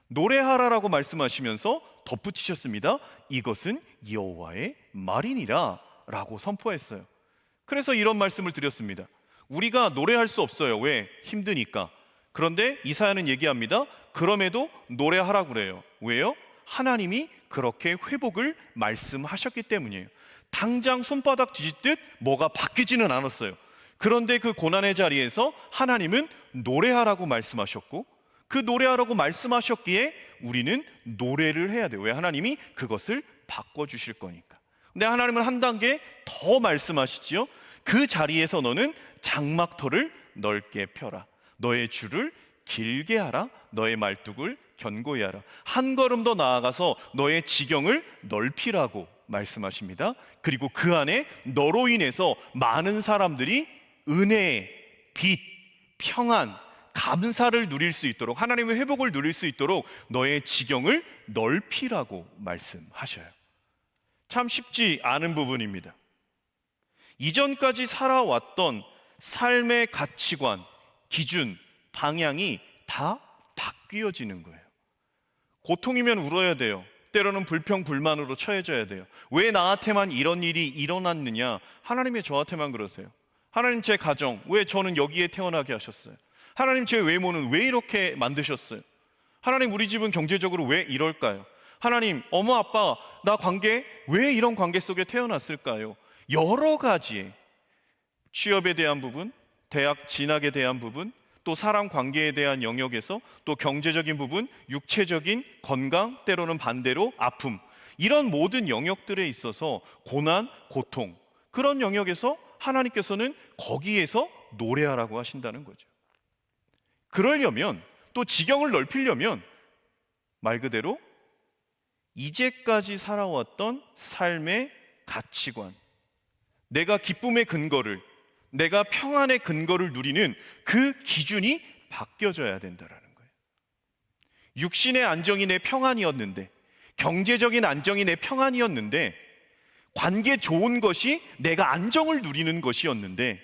노래하라라고 말씀하시면서 덧붙이셨습니다. 이것은 여호와의 말이니라 라고 선포했어요. 그래서 이런 말씀을 드렸습니다. 우리가 노래할 수 없어요. 왜? 힘드니까. 그런데 이사야는 얘기합니다. 그럼에도 노래하라고 그래요. 왜요? 하나님이 그렇게 회복을 말씀하셨기 때문이에요. 당장 손바닥 뒤집듯 뭐가 바뀌지는 않았어요. 그런데 그 고난의 자리에서 하나님은 노래하라고 말씀하셨고 그 노래하라고 말씀하셨기에 우리는 노래를 해야 돼요. 왜? 하나님이 그것을 바꿔주실 거니까. 근데 하나님은 한 단계 더 말씀하시지요. 그 자리에서 너는 장막터를 넓게 펴라. 너의 줄을 길게 하라. 너의 말뚝을 견고히 하라. 한 걸음 더 나아가서 너의 지경을 넓히라고 말씀하십니다. 그리고 그 안에 너로 인해서 많은 사람들이 은혜, 빛, 평안, 감사를 누릴 수 있도록, 하나님의 회복을 누릴 수 있도록 너의 지경을 넓히라고 말씀하셔요. 참 쉽지 않은 부분입니다. 이전까지 살아왔던 삶의 가치관, 기준, 방향이 다 바뀌어지는 거예요. 고통이면 울어야 돼요. 때로는 불평, 불만으로 처해져야 돼요. 왜 나한테만 이런 일이 일어났느냐? 하나님이 저한테만 그러세요. 하나님 제 가정, 왜 저는 여기에 태어나게 하셨어요? 하나님 제 외모는 왜 이렇게 만드셨어요? 하나님 우리 집은 경제적으로 왜 이럴까요? 하나님 어머 아빠 나 관계 왜 이런 관계 속에 태어났을까요? 여러 가지의 취업에 대한 부분, 대학 진학에 대한 부분, 또 사람 관계에 대한 영역에서 또 경제적인 부분, 육체적인 건강, 때로는 반대로 아픔, 이런 모든 영역들에 있어서 고난, 고통, 그런 영역에서 하나님께서는 거기에서 노래하라고 하신다는 거죠. 그러려면 또 지경을 넓히려면 말 그대로 이제까지 살아왔던 삶의 가치관, 내가 기쁨의 근거를, 내가 평안의 근거를 누리는 그 기준이 바뀌어져야 된다는 거예요. 육신의 안정이 내 평안이었는데, 경제적인 안정이 내 평안이었는데, 관계 좋은 것이 내가 안정을 누리는 것이었는데,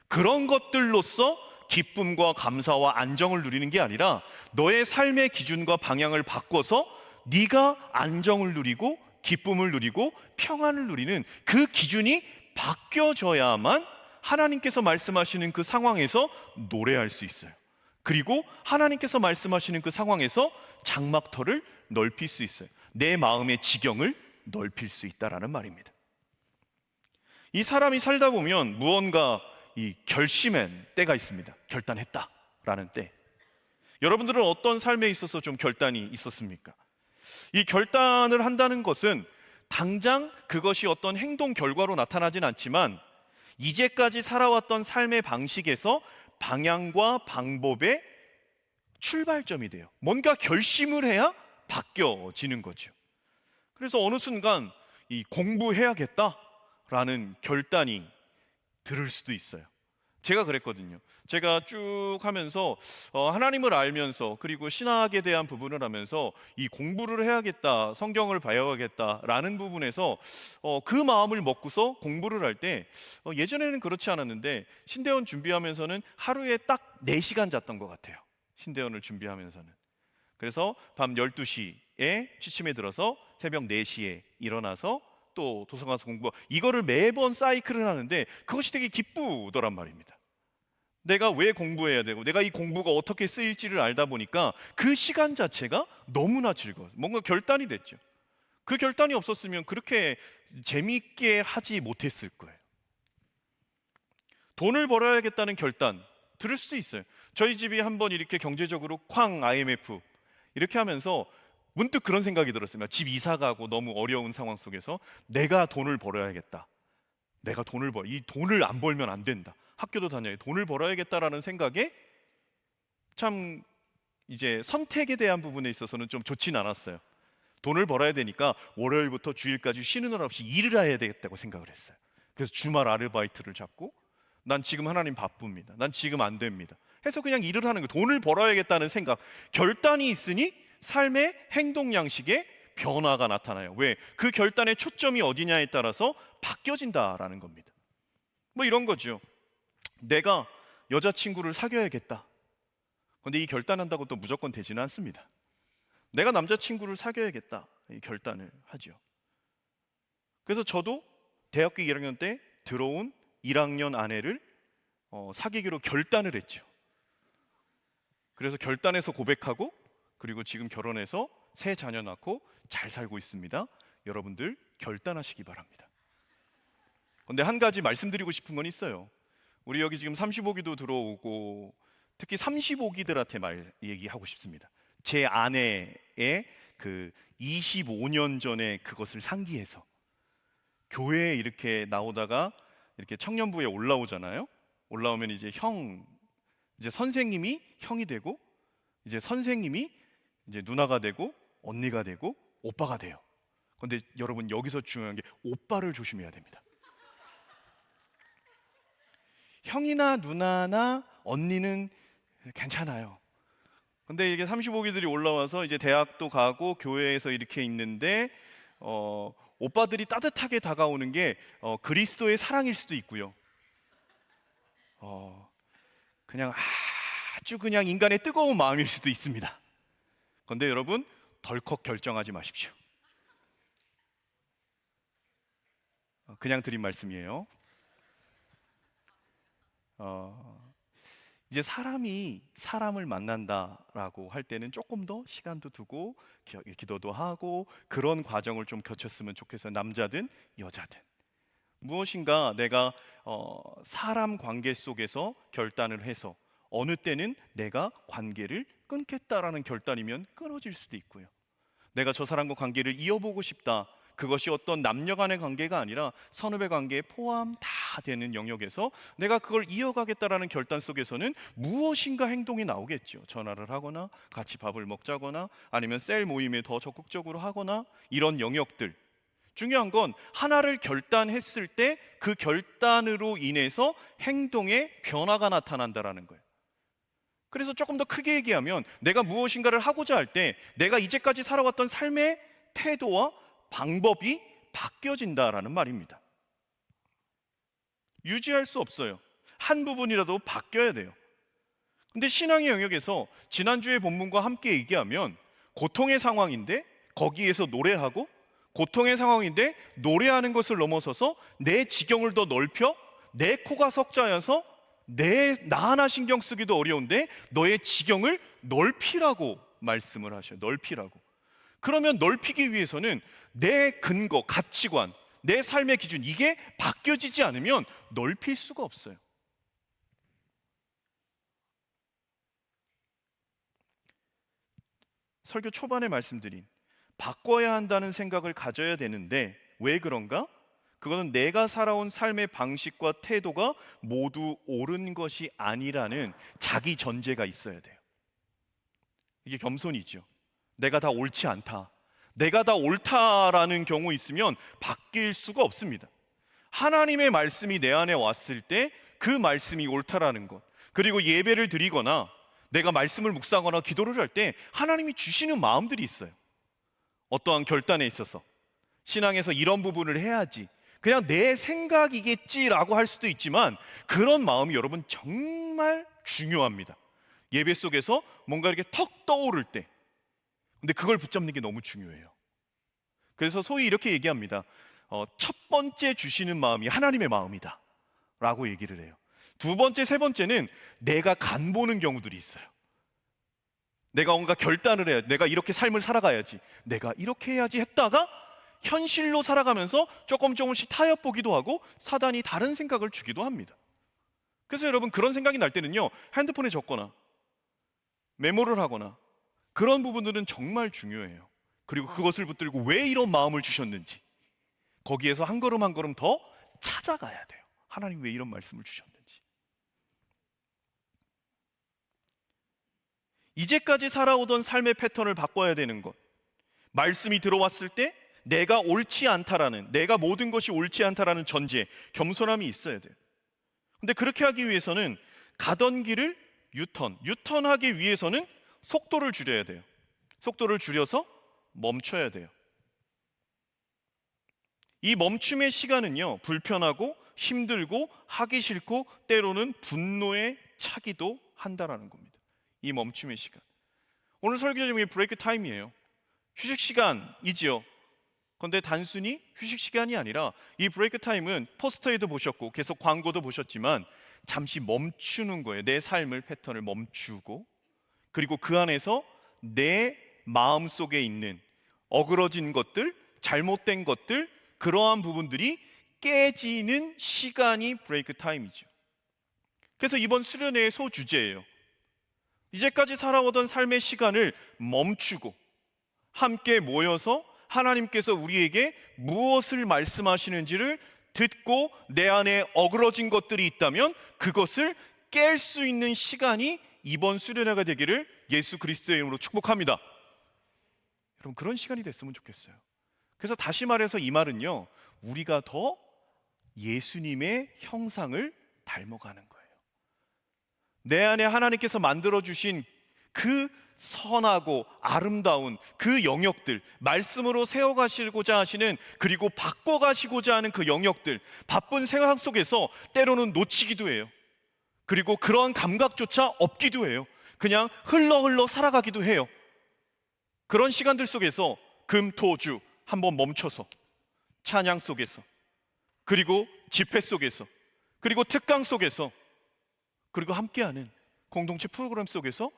그런 것들로서 기쁨과 감사와 안정을 누리는 게 아니라 너의 삶의 기준과 방향을 바꿔서 네가 안정을 누리고 기쁨을 누리고 평안을 누리는 그 기준이 바뀌어져야만 하나님께서 말씀하시는 그 상황에서 노래할 수 있어요. 그리고 하나님께서 말씀하시는 그 상황에서 장막터를 넓힐 수 있어요. 내 마음의 지경을 넓힐 수 있다라는 말입니다. 이 사람이 살다 보면 무언가 이 결심한 때가 있습니다. 결단했다라는 때. 여러분들은 어떤 삶에 있어서 좀 결단이 있었습니까? 이 결단을 한다는 것은 당장 그것이 어떤 행동 결과로 나타나진 않지만 이제까지 살아왔던 삶의 방식에서 방향과 방법의 출발점이 돼요. 뭔가 결심을 해야 바뀌어지는 거죠. 그래서 어느 순간 이 공부해야겠다라는 결단이 들을 수도 있어요. 제가 그랬거든요. 제가 쭉 하면서 하나님을 알면서 그리고 신학에 대한 부분을 하면서 이 공부를 해야겠다, 성경을 봐야겠다라는 부분에서 그 마음을 먹고서 공부를 할 때 예전에는 그렇지 않았는데 신대원 준비하면서는 하루에 딱 4시간 잤던 것 같아요. 신대원을 준비하면서는. 그래서 밤 12시에 취침에 들어서 새벽 4시에 일어나서 또 도서관 가서 공부, 이거를 매번 사이클을 하는데 그것이 되게 기쁘더란 말입니다. 내가 왜 공부해야 되고 내가 이 공부가 어떻게 쓰일지를 알다 보니까 그 시간 자체가 너무나 즐거워요. 뭔가 결단이 됐죠. 그 결단이 없었으면 그렇게 재미있게 하지 못했을 거예요. 돈을 벌어야겠다는 결단 들을 수도 있어요. 저희 집이 한번 이렇게 경제적으로 쾅 IMF 이렇게 하면서 문득 그런 생각이 들었습니다. 집 이사 가고 너무 어려운 상황 속에서 내가 돈을 벌어야겠다. 내가 돈을 이 돈을 안 벌면 안 된다. 학교도 다녀야 돈을 벌어야겠다라는 생각에 참 이제 선택에 대한 부분에 있어서는 좀 좋진 않았어요. 돈을 벌어야 되니까 월요일부터 주일까지 쉬는 날 없이 일을 해야 되겠다고 생각을 했어요. 그래서 주말 아르바이트를 잡고 난 지금 하나님 바쁩니다. 난 지금 안 됩니다. 해서 그냥 일을 하는 거예요. 돈을 벌어야겠다는 생각. 결단이 있으니 삶의 행동 양식에 변화가 나타나요. 왜? 그 결단의 초점이 어디냐에 따라서 바뀌어진다라는 겁니다. 뭐 이런 거죠. 내가 여자친구를 사귀어야겠다. 그런데 이 결단한다고 또 무조건 되지는 않습니다. 내가 남자친구를 사귀어야겠다. 이 결단을 하죠. 그래서 저도 대학교 1학년 때 들어온 1학년 아내를 사귀기로 결단을 했죠. 그래서 결단해서 고백하고 그리고 지금 결혼해서 새 자녀 낳고 잘 살고 있습니다. 여러분들 결단하시기 바랍니다. 그런데 한 가지 말씀드리고 싶은 건 있어요. 우리 여기 지금 35기도 들어오고 특히 35기들한테 얘기하고 싶습니다. 제 아내의 그 25년 전에 그것을 상기해서 교회에 이렇게 나오다가 이렇게 청년부에 올라오잖아요. 올라오면 이제 이제 선생님이 형이 되고 이제 선생님이 이제 누나가 되고 언니가 되고 오빠가 돼요. 그런데 여러분 여기서 중요한 게 오빠를 조심해야 됩니다. 형이나 누나나 언니는 괜찮아요. 근데 이게 35기들이 올라와서 이제 대학도 가고 교회에서 이렇게 있는데 오빠들이 따뜻하게 다가오는 게 그리스도의 사랑일 수도 있고요. 그냥 아주 그냥 인간의 뜨거운 마음일 수도 있습니다. 그런데 여러분 덜컥 결정하지 마십시오. 그냥 드린 말씀이에요. 이제 사람이 사람을 만난다라고 할 때는 조금 더 시간도 두고 기도도 하고 그런 과정을 좀 거쳤으면 좋겠어요. 남자든 여자든 무엇인가 내가 사람 관계 속에서 결단을 해서 어느 때는 내가 관계를 끊겠다라는 결단이면 끊어질 수도 있고요. 내가 저 사람과 관계를 이어보고 싶다. 그것이 어떤 남녀 간의 관계가 아니라 선후배 관계에 포함 다 되는 영역에서 내가 그걸 이어가겠다라는 결단 속에서는 무엇인가 행동이 나오겠죠. 전화를 하거나 같이 밥을 먹자거나 아니면 셀 모임에 더 적극적으로 하거나 이런 영역들. 중요한 건 하나를 결단했을 때 그 결단으로 인해서 행동에 변화가 나타난다라는 거예요. 그래서 조금 더 크게 얘기하면 내가 무엇인가를 하고자 할 때 내가 이제까지 살아왔던 삶의 태도와 방법이 바뀌어진다라는 말입니다. 유지할 수 없어요. 한 부분이라도 바뀌어야 돼요. 근데 신앙의 영역에서 지난주의 본문과 함께 얘기하면 고통의 상황인데 거기에서 노래하고 고통의 상황인데 노래하는 것을 넘어서서 내 지경을 더 넓혀 내 코가 석자여서 나 하나 신경 쓰기도 어려운데 너의 지경을 넓히라고 말씀을 하셔요. 넓히라고. 그러면 넓히기 위해서는 내 근거, 가치관, 내 삶의 기준, 이게 바뀌어지지 않으면 넓힐 수가 없어요. 설교 초반에 말씀드린 바꿔야 한다는 생각을 가져야 되는데 왜 그런가? 그거는 내가 살아온 삶의 방식과 태도가 모두 옳은 것이 아니라는 자기 전제가 있어야 돼요. 이게 겸손이죠. 내가 다 옳지 않다, 내가 다 옳다라는 경우 있으면 바뀔 수가 없습니다. 하나님의 말씀이 내 안에 왔을 때 그 말씀이 옳다라는 것, 그리고 예배를 드리거나 내가 말씀을 묵상하거나 기도를 할 때 하나님이 주시는 마음들이 있어요. 어떠한 결단에 있어서 신앙에서 이런 부분을 해야지, 그냥 내 생각이겠지라고 할 수도 있지만 그런 마음이 여러분 정말 중요합니다. 예배 속에서 뭔가 이렇게 턱 떠오를 때, 근데 그걸 붙잡는 게 너무 중요해요. 그래서 소위 이렇게 얘기합니다. 첫 번째 주시는 마음이 하나님의 마음이다 라고 얘기를 해요. 두 번째, 세 번째는 내가 간 보는 경우들이 있어요. 내가 뭔가 결단을 해야, 내가 이렇게 삶을 살아가야지, 내가 이렇게 해야지 했다가 현실로 살아가면서 조금씩 타협 보기도 하고 사단이 다른 생각을 주기도 합니다. 그래서 여러분, 그런 생각이 날 때는요, 핸드폰에 적거나 메모를 하거나 그런 부분들은 정말 중요해요. 그리고 그것을 붙들고 왜 이런 마음을 주셨는지 거기에서 한 걸음 한 걸음 더 찾아가야 돼요. 하나님 왜 이런 말씀을 주셨는지. 이제까지 살아오던 삶의 패턴을 바꿔야 되는 것, 말씀이 들어왔을 때 내가 옳지 않다라는, 내가 모든 것이 옳지 않다라는 전제, 겸손함이 있어야 돼요. 근데 그렇게 하기 위해서는 가던 길을 유턴하기 위해서는 속도를 줄여야 돼요. 속도를 줄여서 멈춰야 돼요. 이 멈춤의 시간은요, 불편하고 힘들고 하기 싫고 때로는 분노에 차기도 한다라는 겁니다. 이 멈춤의 시간. 오늘 설교 제목이 브레이크 타임이에요. 휴식 시간이지요. 그런데 단순히 휴식 시간이 아니라 이 브레이크 타임은 포스터에도 보셨고 계속 광고도 보셨지만 잠시 멈추는 거예요. 내 삶을 패턴을 멈추고, 그리고 그 안에서 내 마음속에 있는 어그러진 것들, 잘못된 것들, 그러한 부분들이 깨지는 시간이 브레이크 타임이죠. 그래서 이번 수련회의 소주제예요. 이제까지 살아오던 삶의 시간을 멈추고 함께 모여서 하나님께서 우리에게 무엇을 말씀하시는지를 듣고 내 안에 어그러진 것들이 있다면 그것을 깰 수 있는 시간이 이번 수련회가 되기를 예수 그리스도의 이름으로 축복합니다. 여러분, 그런 시간이 됐으면 좋겠어요. 그래서 다시 말해서 이 말은요, 우리가 더 예수님의 형상을 닮아가는 거예요. 내 안에 하나님께서 만들어주신 그 선하고 아름다운 그 영역들, 말씀으로 세워가시고자 하시는, 그리고 바꿔가시고자 하는 그 영역들, 바쁜 생활 속에서 때로는 놓치기도 해요. 그리고 그러한 감각조차 없기도 해요. 그냥 흘러 살아가기도 해요. 그런 시간들 속에서 금토주 한번 멈춰서 찬양 속에서, 그리고 집회 속에서, 그리고 특강 속에서, 그리고 함께하는 공동체 프로그램 속에서,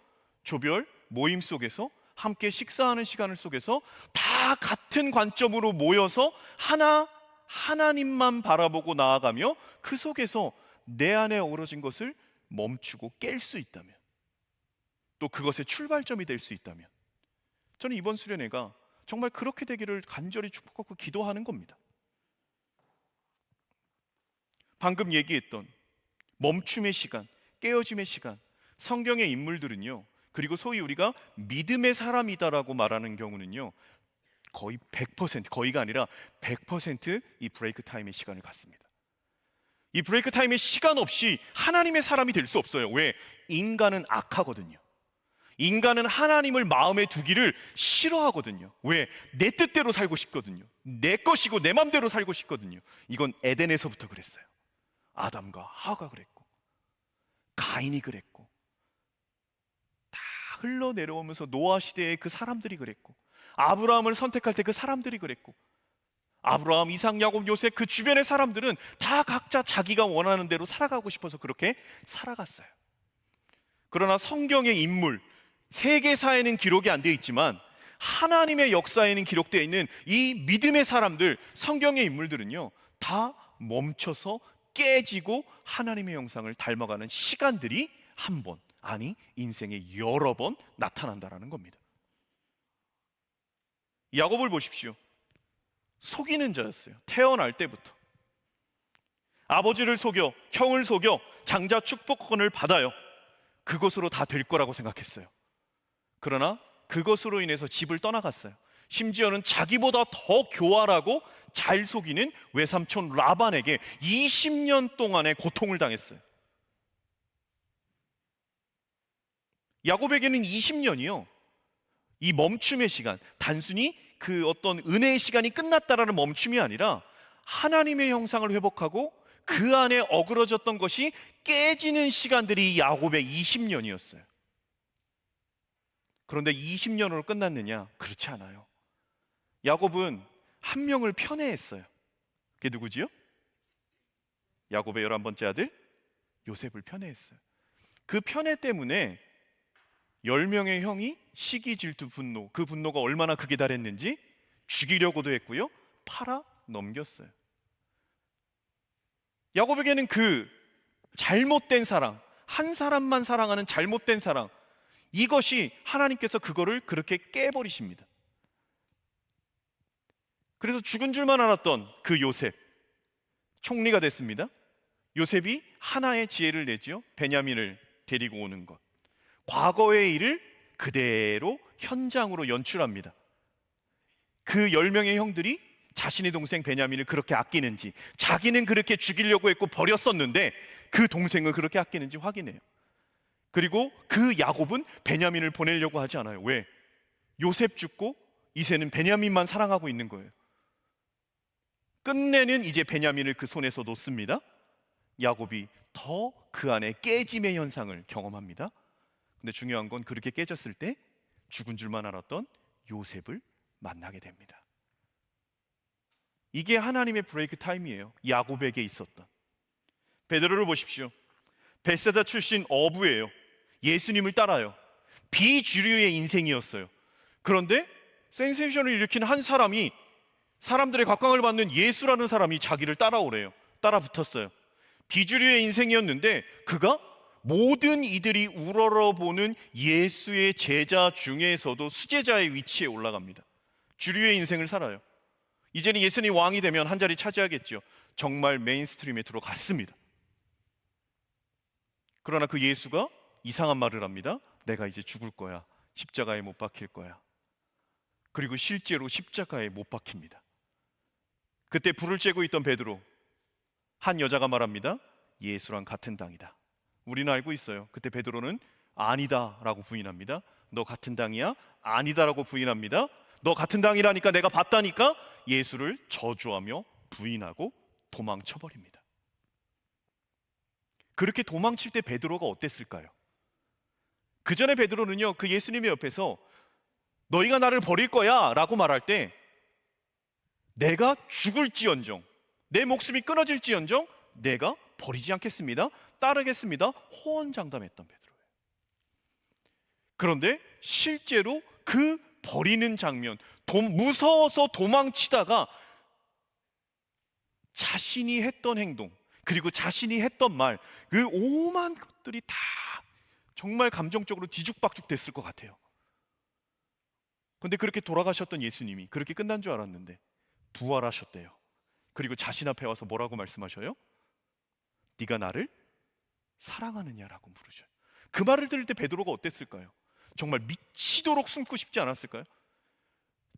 조별 모임 속에서, 함께 식사하는 시간을 속에서 다 같은 관점으로 모여서 하나님만 바라보고 나아가며 그 속에서 내 안에 어우러진 것을 멈추고 깰 수 있다면, 또 그것의 출발점이 될 수 있다면, 저는 이번 수련회가 정말 그렇게 되기를 간절히 축복하고 기도하는 겁니다. 방금 얘기했던 멈춤의 시간, 깨어짐의 시간, 성경의 인물들은요, 그리고 소위 우리가 믿음의 사람이다라고 말하는 경우는요, 거의 100%, 거의가 아니라 100% 이 브레이크 타임의 시간을 갖습니다. 이 브레이크 타임의 시간 없이 하나님의 사람이 될 수 없어요. 왜? 인간은 악하거든요. 인간은 하나님을 마음에 두기를 싫어하거든요. 왜? 내 뜻대로 살고 싶거든요. 내 것이고 내 맘대로 살고 싶거든요. 이건 에덴에서부터 그랬어요. 아담과 하와가 그랬고, 가인이 그랬고, 다 흘러내려오면서 노아 시대에 그 사람들이 그랬고, 아브라함을 선택할 때 그 사람들이 그랬고, 아브라함, 이삭, 야곱, 요셉 그 주변의 사람들은 다 각자 자기가 원하는 대로 살아가고 싶어서 그렇게 살아갔어요. 그러나 성경의 인물, 세계사에는 기록이 안 되어 있지만 하나님의 역사에는 기록되어 있는 이 믿음의 사람들, 성경의 인물들은요, 다 멈춰서 깨지고 하나님의 형상을 닮아가는 시간들이 한 번, 아니 인생에 여러 번 나타난다라는 겁니다. 야곱을 보십시오. 속이는 자였어요. 태어날 때부터. 아버지를 속여, 형을 속여 장자 축복권을 받아요. 그것으로 다 될 거라고 생각했어요. 그러나 그것으로 인해서 집을 떠나갔어요. 심지어는 자기보다 더 교활하고 잘 속이는 외삼촌 라반에게 20년 동안의 고통을 당했어요. 야곱에게는 20년이요, 이 멈춤의 시간, 단순히 그 어떤 은혜의 시간이 끝났다라는 멈춤이 아니라 하나님의 형상을 회복하고 그 안에 어그러졌던 것이 깨지는 시간들이 야곱의 20년이었어요. 그런데 20년으로 끝났느냐? 그렇지 않아요. 야곱은 한 명을 편애했어요. 그게 누구지요? 야곱의 11번째 아들 요셉을 편애했어요. 그 편애 때문에 10명의 형이 시기, 질투, 분노, 그 분노가 얼마나 극에 달했는지 죽이려고도 했고요, 팔아 넘겼어요. 야곱에게는 그 잘못된 사랑, 한 사람만 사랑하는 잘못된 사랑, 이것이 하나님께서 그거를 그렇게 깨버리십니다. 그래서 죽은 줄만 알았던 그 요셉, 총리가 됐습니다. 요셉이 하나의 지혜를 내지요, 베냐민을 데리고 오는 것. 과거의 일을 그대로 현장으로 연출합니다. 그 10명의 형들이 자신의 동생 베냐민을 그렇게 아끼는지, 자기는 그렇게 죽이려고 했고 버렸었는데 그 동생을 그렇게 아끼는지 확인해요. 그리고 그 야곱은 베냐민을 보내려고 하지 않아요. 왜? 요셉 죽고 이제는 베냐민만 사랑하고 있는 거예요. 끝내는 이제 베냐민을 그 손에서 놓습니다. 야곱이 더 그 안에 깨짐의 현상을 경험합니다. 근데 중요한 건 그렇게 깨졌을 때 죽은 줄만 알았던 요셉을 만나게 됩니다. 이게 하나님의 브레이크 타임이에요. 야곱에게 있었던. 베드로를 보십시오. 벳세다 출신 어부예요. 예수님을 따라요. 비주류의 인생이었어요. 그런데 센세이션을 일으킨 한 사람이, 사람들의 각광을 받는 예수라는 사람이 자기를 따라오래요. 따라 붙었어요. 비주류의 인생이었는데 그가 모든 이들이 우러러보는 예수의 제자 중에서도 수제자의 위치에 올라갑니다. 주류의 인생을 살아요. 이제는 예수님 왕이 되면 한 자리 차지하겠죠. 정말 메인스트림에 들어갔습니다. 그러나 그 예수가 이상한 말을 합니다. 내가 이제 죽을 거야. 십자가에 못 박힐 거야. 그리고 실제로 십자가에 못 박힙니다. 그때 불을 쬐고 있던 베드로, 한 여자가 말합니다. 예수랑 같은 당이다. 우리는 알고 있어요. 그때 베드로는 아니다 라고 부인합니다. 너 같은 당이야? 아니다 라고 부인합니다. 너 같은 당이라니까, 내가 봤다니까. 예수를 저주하며 부인하고 도망쳐버립니다. 그렇게 도망칠 때 베드로가 어땠을까요? 그 전에 베드로는요, 그 예수님의 옆에서 너희가 나를 버릴 거야 라고 말할 때 내가 죽을지언정, 내 목숨이 끊어질지언정 내가 버리지 않겠습니다, 따르겠습니다, 호언장담했던 베드로예요. 그런데 실제로 그 버리는 장면, 무서워서 도망치다가 자신이 했던 행동, 그리고 자신이 했던 말, 그 오만 것들이 다 정말 감정적으로 뒤죽박죽 됐을 것 같아요. 그런데 그렇게 돌아가셨던 예수님이 그렇게 끝난 줄 알았는데 부활하셨대요. 그리고 자신 앞에 와서 뭐라고 말씀하셔요? 네가 나를 사랑하느냐라고 물으셔요. 그 말을 들을 때 베드로가 어땠을까요? 정말 미치도록 숨고 싶지 않았을까요?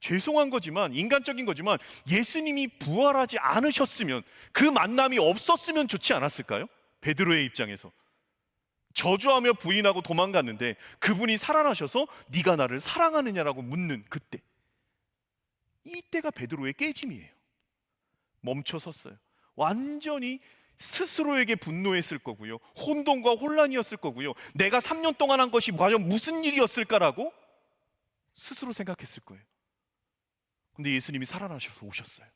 죄송한 거지만, 인간적인 거지만 예수님이 부활하지 않으셨으면, 그 만남이 없었으면 좋지 않았을까요? 베드로의 입장에서 저주하며 부인하고 도망갔는데 그분이 살아나셔서 네가 나를 사랑하느냐라고 묻는 그때, 이때가 베드로의 깨짐이에요. 멈춰섰어요. 완전히 스스로에게 분노했을 거고요, 혼돈과 혼란이었을 거고요, 내가 3년 동안 한 것이 과연 무슨 일이었을까라고 스스로 생각했을 거예요. 근데 예수님이 살아나셔서 오셨어요.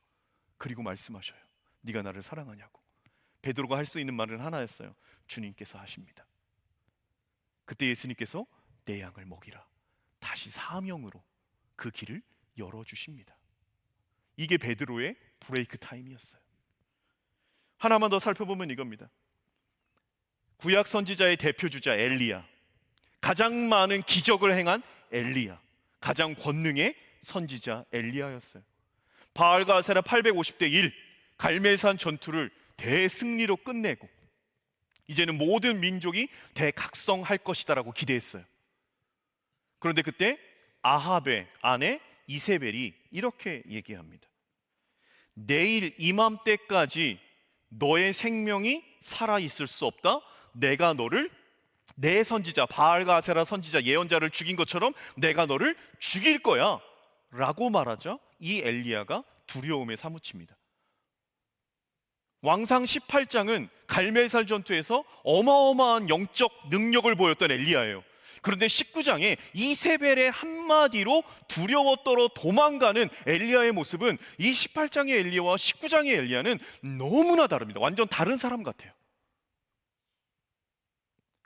그리고 말씀하셔요. 네가 나를 사랑하냐고. 베드로가 할 수 있는 말은 하나였어요. 주님께서 하십니다. 그때 예수님께서 내 양을 먹이라. 다시 사명으로 그 길을 열어주십니다. 이게 베드로의 브레이크 타임이었어요. 하나만 더 살펴보면 이겁니다. 구약 선지자의 대표주자 엘리야, 가장 많은 기적을 행한 엘리야, 가장 권능의 선지자 엘리야였어요. 바알과 아세라 850대 1 갈멜산 전투를 대승리로 끝내고 이제는 모든 민족이 대각성할 것이다라고 기대했어요. 그런데 그때 아합의 아내 이세벨이 이렇게 얘기합니다. 내일 이맘때까지 너의 생명이 살아있을 수 없다. 내가 너를 내 선지자 바알과 아세라 선지자 예언자를 죽인 것처럼 내가 너를 죽일 거야 라고 말하자 이 엘리야가 두려움에 사무칩니다. 왕상 18장은 갈멜살 전투에서 어마어마한 영적 능력을 보였던 엘리야예요. 그런데 19장에 이세벨의 한마디로 두려워 떨어 도망가는 엘리야의 모습은 이 18장의 엘리야와 19장의 엘리야는 너무나 다릅니다. 완전 다른 사람 같아요.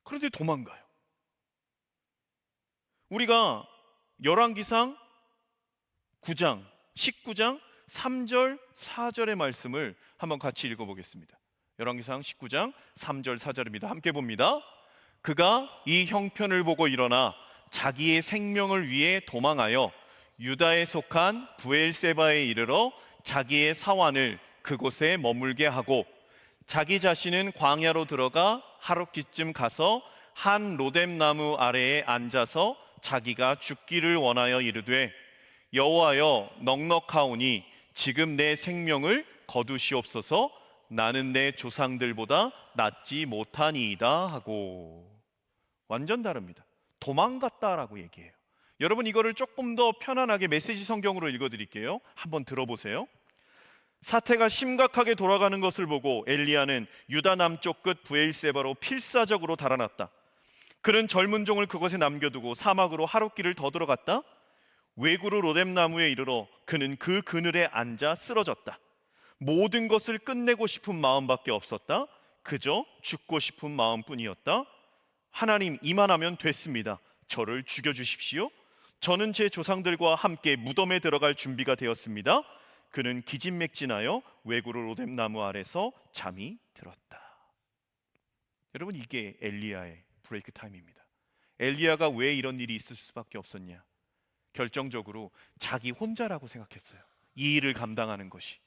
그런데 도망가요. 우리가 열왕기상 9장, 19장 3절, 4절의 말씀을 한번 같이 읽어보겠습니다. 열왕기상 19장 3절, 4절입니다. 함께 봅니다. 그가 이 형편을 보고 일어나 자기의 생명을 위해 도망하여 유다에 속한 부엘세바에 이르러 자기의 사환을 그곳에 머물게 하고 자기 자신은 광야로 들어가 하룻기쯤 가서 한 로뎀나무 아래에 앉아서 자기가 죽기를 원하여 이르되 여호와여 넉넉하오니 지금 내 생명을 거두시옵소서. 나는 내 조상들보다 낫지 못하니이다 하고. 완전 다릅니다. 도망갔다라고 얘기해요. 여러분 이거를 조금 더 편안하게 메시지 성경으로 읽어드릴게요. 한번 들어보세요. 사태가 심각하게 돌아가는 것을 보고 엘리야는 유다 남쪽 끝 부엘세바로 필사적으로 달아났다. 그는 젊은 종을 그곳에 남겨두고 사막으로 하룻길을 더 들어갔다. 외구로 로뎀나무에 이르러 그는 그 그늘에 앉아 쓰러졌다. 모든 것을 끝내고 싶은 마음밖에 없었다. 그저 죽고 싶은 마음뿐이었다. 하나님, 이만하면 됐습니다. 저를 죽여주십시오. 저는 제 조상들과 함께 무덤에 들어갈 준비가 되었습니다. 그는 기진맥진하여 외구로 로뎀나무 아래서 잠이 들었다. 여러분 이게 엘리야의 브레이크 타임입니다. 엘리야가 왜 이런 일이 있을 수밖에 없었냐? 결정적으로 자기 혼자라고 생각했어요. 이 일을 감당하는 것이.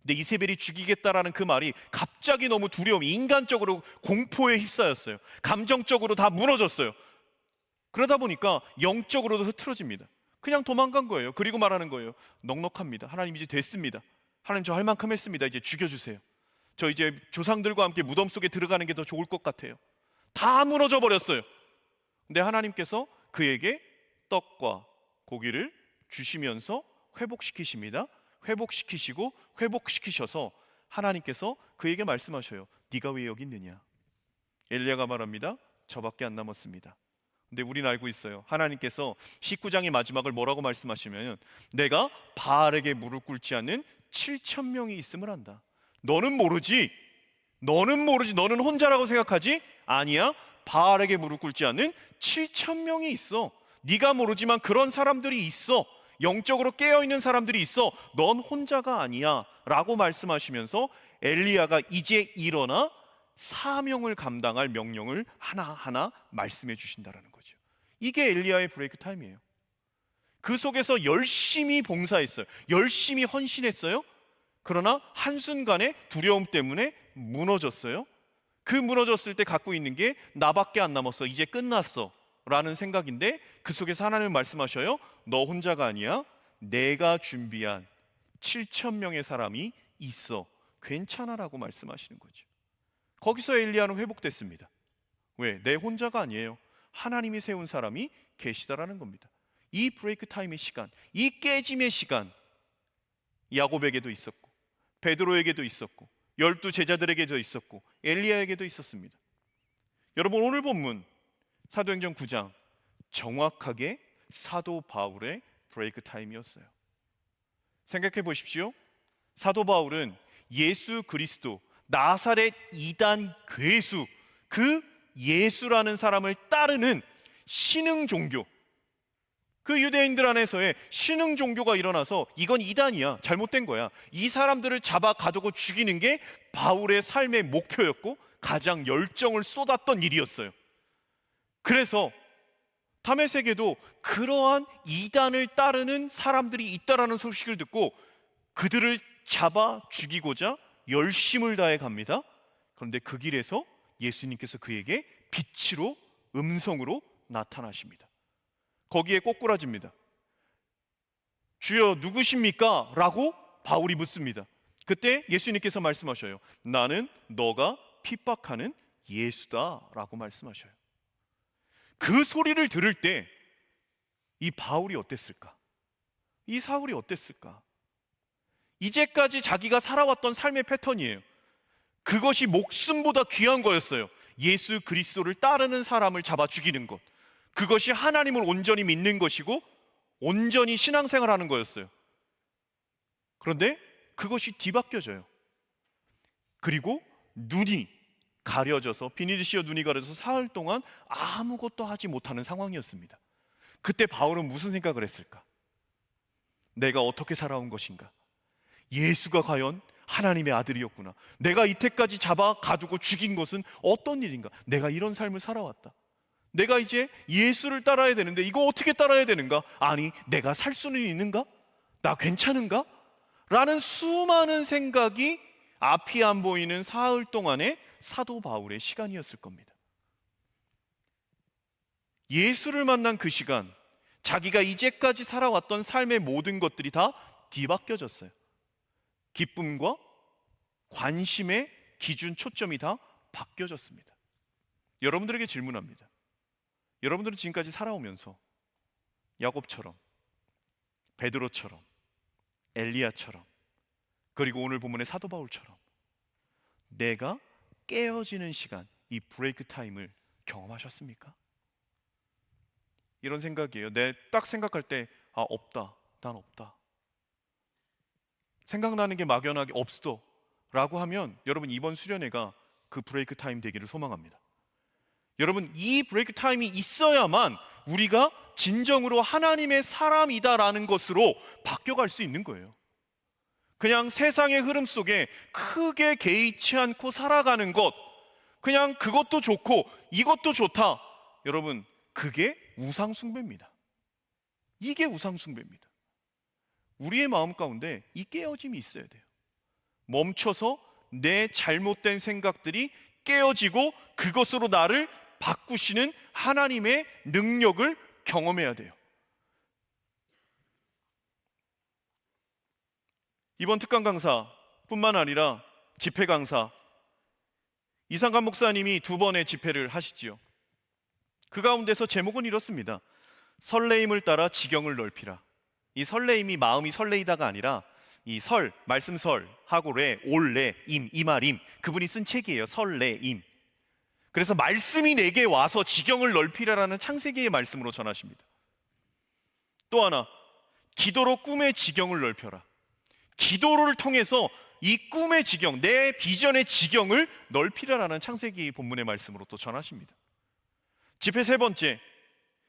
근데 이세벨이 죽이겠다라는 그 말이 갑자기 너무 두려움이, 인간적으로 공포에 휩싸였어요. 감정적으로 다 무너졌어요. 그러다 보니까 영적으로도 흐트러집니다. 그냥 도망간 거예요. 그리고 말하는 거예요. 넉넉합니다. 하나님 이제 됐습니다. 하나님 저 할 만큼 했습니다. 이제 죽여주세요. 저 이제 조상들과 함께 무덤 속에 들어가는 게 더 좋을 것 같아요. 다 무너져 버렸어요. 근데 하나님께서 그에게 떡과 고기를 주시면서 회복시키십니다. 회복시키시고 회복시키셔서 하나님께서 그에게 말씀하셔요. 네가 왜 여기 있느냐? 엘리야가 말합니다. 저밖에 안 남았습니다. 근데 우리는 알고 있어요. 하나님께서 19장의 마지막을 뭐라고 말씀하시면 내가 바알에게 무릎 꿇지 않는 7,000명이 있음을 안다. 너는 모르지. 너는 혼자라고 생각하지? 아니야. 바알에게 무릎 꿇지 않는 7,000명이 있어. 네가 모르지만 그런 사람들이 있어. 영적으로 깨어있는 사람들이 있어. 넌 혼자가 아니야 라고 말씀하시면서 엘리야가 이제 일어나 사명을 감당할 명령을 하나하나 말씀해 주신다라는 거죠. 이게 엘리야의 브레이크 타임이에요. 그 속에서 열심히 봉사했어요. 열심히 헌신했어요. 그러나 한순간에 두려움 때문에 무너졌어요. 그 무너졌을 때 갖고 있는 게 나밖에 안 남았어. 이제 끝났어 라는 생각인데 그 속에서 하나님은 말씀하셔요. 너 혼자가 아니야. 내가 준비한 7,000명의 사람이 있어. 괜찮아 라고 말씀하시는 거죠. 거기서 엘리야는 회복됐습니다. 왜? 내 혼자가 아니에요. 하나님이 세운 사람이 계시다라는 겁니다. 이 브레이크 타임의 시간, 이 깨짐의 시간 야곱에게도 있었고 베드로에게도 있었고 12 제자들에게도 있었고 엘리야에게도 있었습니다. 여러분 오늘 본문 사도행전 9장 정확하게 사도 바울의 브레이크 타임이었어요. 생각해 보십시오. 사도 바울은 예수 그리스도 나사렛 이단 괴수, 그 예수라는 사람을 따르는 신흥 종교, 그 유대인들 안에서의 신흥 종교가 일어나서 이건 이단이야, 잘못된 거야, 이 사람들을 잡아 가두고 죽이는 게 바울의 삶의 목표였고 가장 열정을 쏟았던 일이었어요. 그래서 다메섹에도 그러한 이단을 따르는 사람들이 있다라는 소식을 듣고 그들을 잡아 죽이고자 열심을 다해 갑니다. 그런데 그 길에서 예수님께서 그에게 빛으로, 음성으로 나타나십니다. 거기에 꼬꾸라집니다. 주여 누구십니까? 라고 바울이 묻습니다. 그때 예수님께서 말씀하셔요. 나는 너가 핍박하는 예수다 라고 말씀하셔요. 그 소리를 들을 때 이 바울이 어땠을까? 이 사울이 어땠을까? 이제까지 자기가 살아왔던 삶의 패턴이에요. 그것이 목숨보다 귀한 거였어요. 예수 그리스도를 따르는 사람을 잡아 죽이는 것, 그것이 하나님을 온전히 믿는 것이고 온전히 신앙생활하는 거였어요. 그런데 그것이 뒤바뀌어져요. 그리고 눈이 가려져서, 비닐이 씌어 눈이 가려져서 사흘 동안 아무것도 하지 못하는 상황이었습니다. 그때 바울은 무슨 생각을 했을까? 내가 어떻게 살아온 것인가? 예수가 과연 하나님의 아들이었구나. 내가 이때까지 잡아 가두고 죽인 것은 어떤 일인가? 내가 이런 삶을 살아왔다. 내가 이제 예수를 따라야 되는데 이거 어떻게 따라야 되는가? 아니, 내가 살 수는 있는가? 나 괜찮은가? 라는 수많은 생각이 앞이 안 보이는 사흘 동안의 사도 바울의 시간이었을 겁니다. 예수를 만난 그 시간, 자기가 이제까지 살아왔던 삶의 모든 것들이 다 뒤바뀌어졌어요. 기쁨과 관심의 기준, 초점이 다 바뀌어졌습니다. 여러분들에게 질문합니다. 여러분들은 지금까지 살아오면서 야곱처럼, 베드로처럼, 엘리야처럼, 그리고 오늘 본문의 사도 바울처럼 내가 깨어지는 시간, 이 브레이크 타임을 경험하셨습니까? 이런 생각이에요. 내 딱 생각할 때 없다, 난 없다, 생각나는 게 막연하게 없어 라고 하면 여러분 이번 수련회가 그 브레이크 타임 되기를 소망합니다. 여러분, 이 브레이크 타임이 있어야만 우리가 진정으로 하나님의 사람이다라는 것으로 바뀌어갈 수 있는 거예요. 그냥 세상의 흐름 속에 크게 개의치 않고 살아가는 것, 그냥 그것도 좋고 이것도 좋다, 여러분 그게 우상숭배입니다. 이게 우상숭배입니다. 우리의 마음 가운데 이 깨어짐이 있어야 돼요. 멈춰서 내 잘못된 생각들이 깨어지고 그것으로 나를 바꾸시는 하나님의 능력을 경험해야 돼요. 이번 특강 강사뿐만 아니라 집회 강사 이상감 목사님이 2번의 집회를 하시지요. 그 가운데서 제목은 이렇습니다. 설레임을 따라 지경을 넓히라. 이 설레임이 마음이 설레이다가 아니라 이 설, 말씀설하고 레, 올레, 이말임, 그분이 쓴 책이에요. 설레임. 그래서 말씀이 내게 와서 지경을 넓히라라는 창세기의 말씀으로 전하십니다. 또 하나, 기도로 꿈의 지경을 넓혀라. 기도를 통해서 이 꿈의 지경, 내 비전의 지경을 넓히라라는 창세기 본문의 말씀으로 또 전하십니다. 집회 3번째,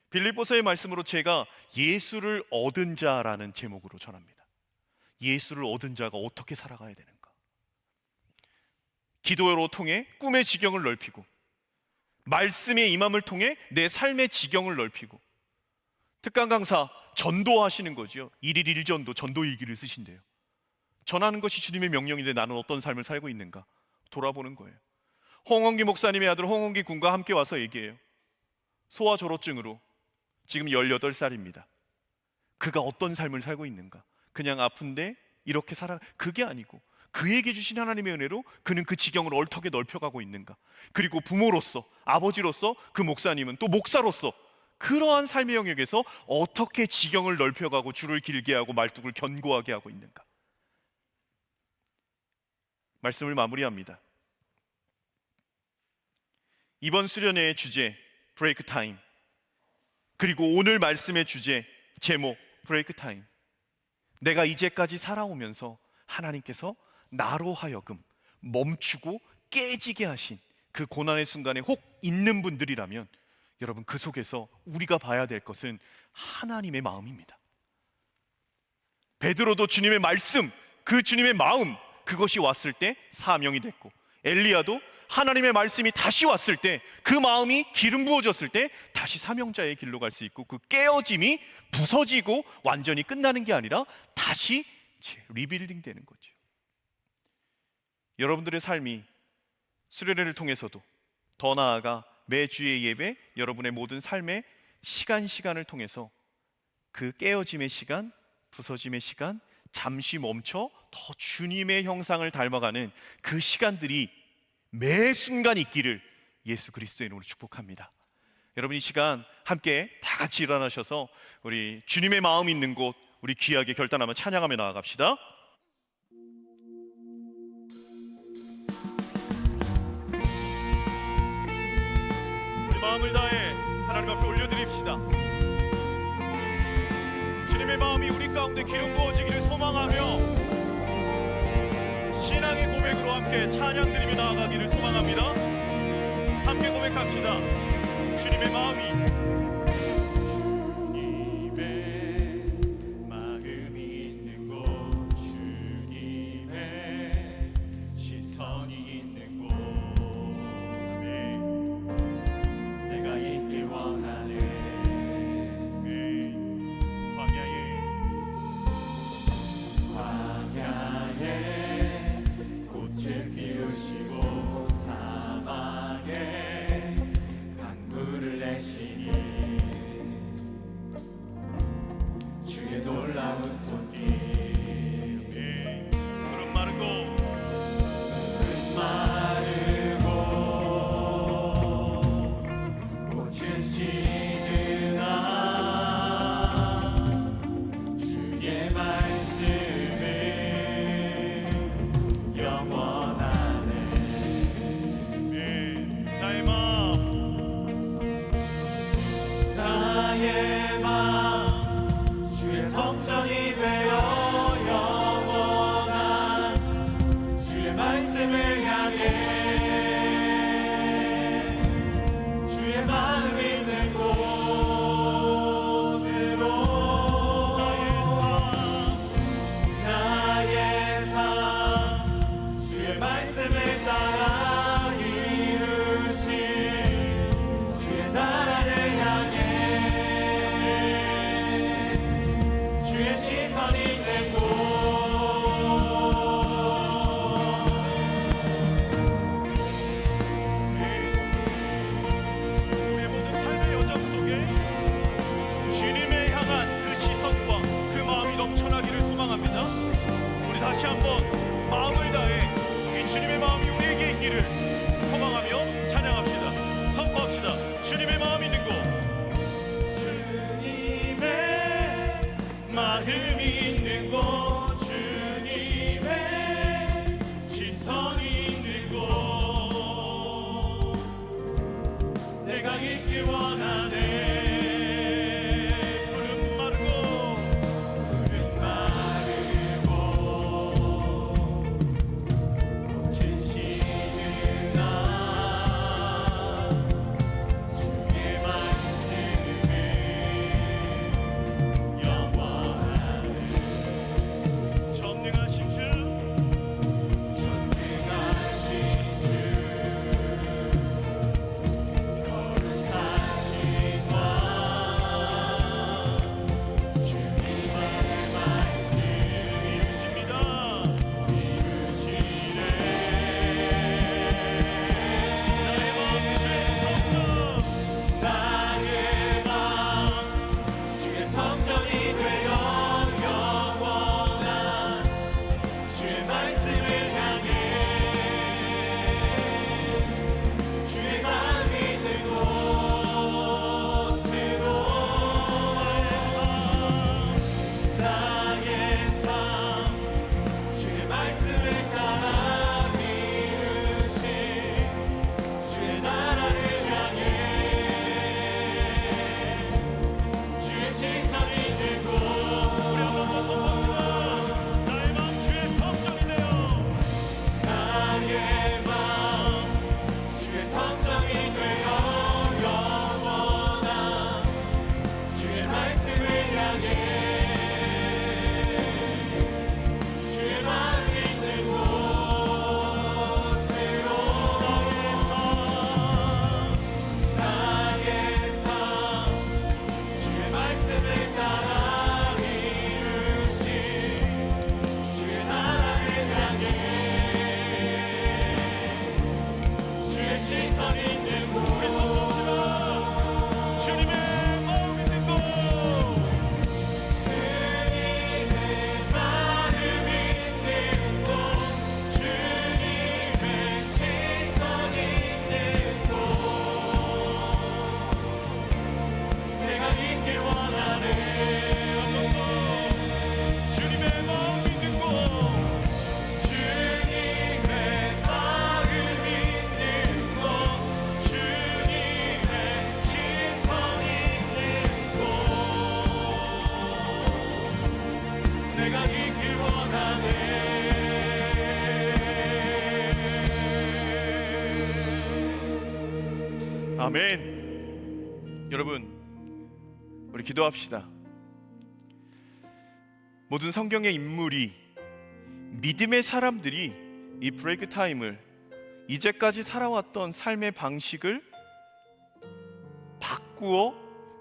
빌립보서의 말씀으로 제가 예수를 얻은 자라는 제목으로 전합니다. 예수를 얻은 자가 어떻게 살아가야 되는가? 기도로 통해 꿈의 지경을 넓히고, 말씀의 임함을 통해 내 삶의 지경을 넓히고, 특강 강사 전도하시는 거죠. 1일 1전도 전도 일기를 쓰신대요. 전하는 것이 주님의 명령인데 나는 어떤 삶을 살고 있는가 돌아보는 거예요. 홍원기 목사님의 아들 홍원기 군과 함께 와서 얘기해요. 소아졸업증으로 지금 18살입니다. 그가 어떤 삶을 살고 있는가? 그냥 아픈데 이렇게 살아, 그게 아니고 그에게 주신 하나님의 은혜로 그는 그 지경을 어떻게 넓혀가고 있는가? 그리고 부모로서, 아버지로서, 그 목사님은 또 목사로서 그러한 삶의 영역에서 어떻게 지경을 넓혀가고 줄을 길게 하고 말뚝을 견고하게 하고 있는가? 말씀을 마무리합니다. 이번 수련회의 주제 브레이크 타임, 그리고 오늘 말씀의 주제 제목 브레이크 타임, 내가 이제까지 살아오면서 하나님께서 나로 하여금 멈추고 깨지게 하신 그 고난의 순간에 혹 있는 분들이라면 여러분, 그 속에서 우리가 봐야 될 것은 하나님의 마음입니다. 베드로도 주님의 말씀, 그 주님의 마음, 그것이 왔을 때 사명이 됐고, 엘리야도 하나님의 말씀이 다시 왔을 때, 그 마음이 기름 부어졌을 때 다시 사명자의 길로 갈 수 있고, 그 깨어짐이 부서지고 완전히 끝나는 게 아니라 다시 리빌딩 되는 거죠. 여러분들의 삶이 수련회를 통해서도, 더 나아가 매주의 예배, 여러분의 모든 삶의 시간을 통해서 그 깨어짐의 시간, 부서짐의 시간, 잠시 멈춰 더 주님의 형상을 닮아가는 그 시간들이 매 순간 있기를 예수 그리스도의 이름으로 축복합니다. 여러분, 이 시간 함께 다 같이 일어나셔서 우리 주님의 마음 있는 곳, 우리 귀하게 결단하며 찬양하며 나아갑시다. 우리 마음을 다해 하나님 앞에 올려드립시다. 주님의 마음이 우리 가운데 기름 부어지기를 소망하며 신앙의 고백으로 함께 찬양드리며 나아가기를 소망합니다. 함께 고백합시다. 주님의 마음이 있는 곳, 주님의 시선이 있는 곳, 내가 있길 원하네. 광야에 꽃을 피우시고 사막에 강물을 내시니 아멘. 여러분, 우리 기도합시다. 모든 성경의 인물이, 믿음의 사람들이 이 브레이크 타임을, 이제까지 살아왔던 삶의 방식을 바꾸어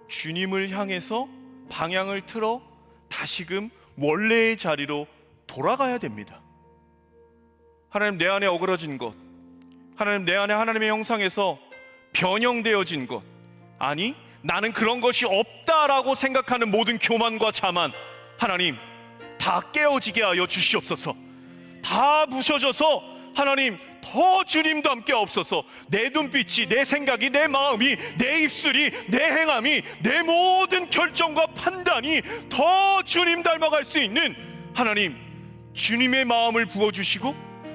주님을 향해서 방향을 틀어 다시금 원래의 자리로 돌아가야 됩니다. 하나님, 내 안에 어그러진 것, 하나님, 내 안에 하나님의 형상에서 변형되어진 것, 아니 나는 그런 것이 없다라고 생각하는 모든 교만과 자만, 하나님 다 깨어지게 하여 주시옵소서. 다 부셔져서 하나님 더 주님도 함께 없어서 내 눈빛이, 내 생각이, 내 마음이, 내 입술이, 내 행함이, 내 모든 결정과 판단이 더 주님 닮아갈 수 있는 하나님, 주님의 마음을 부어주시고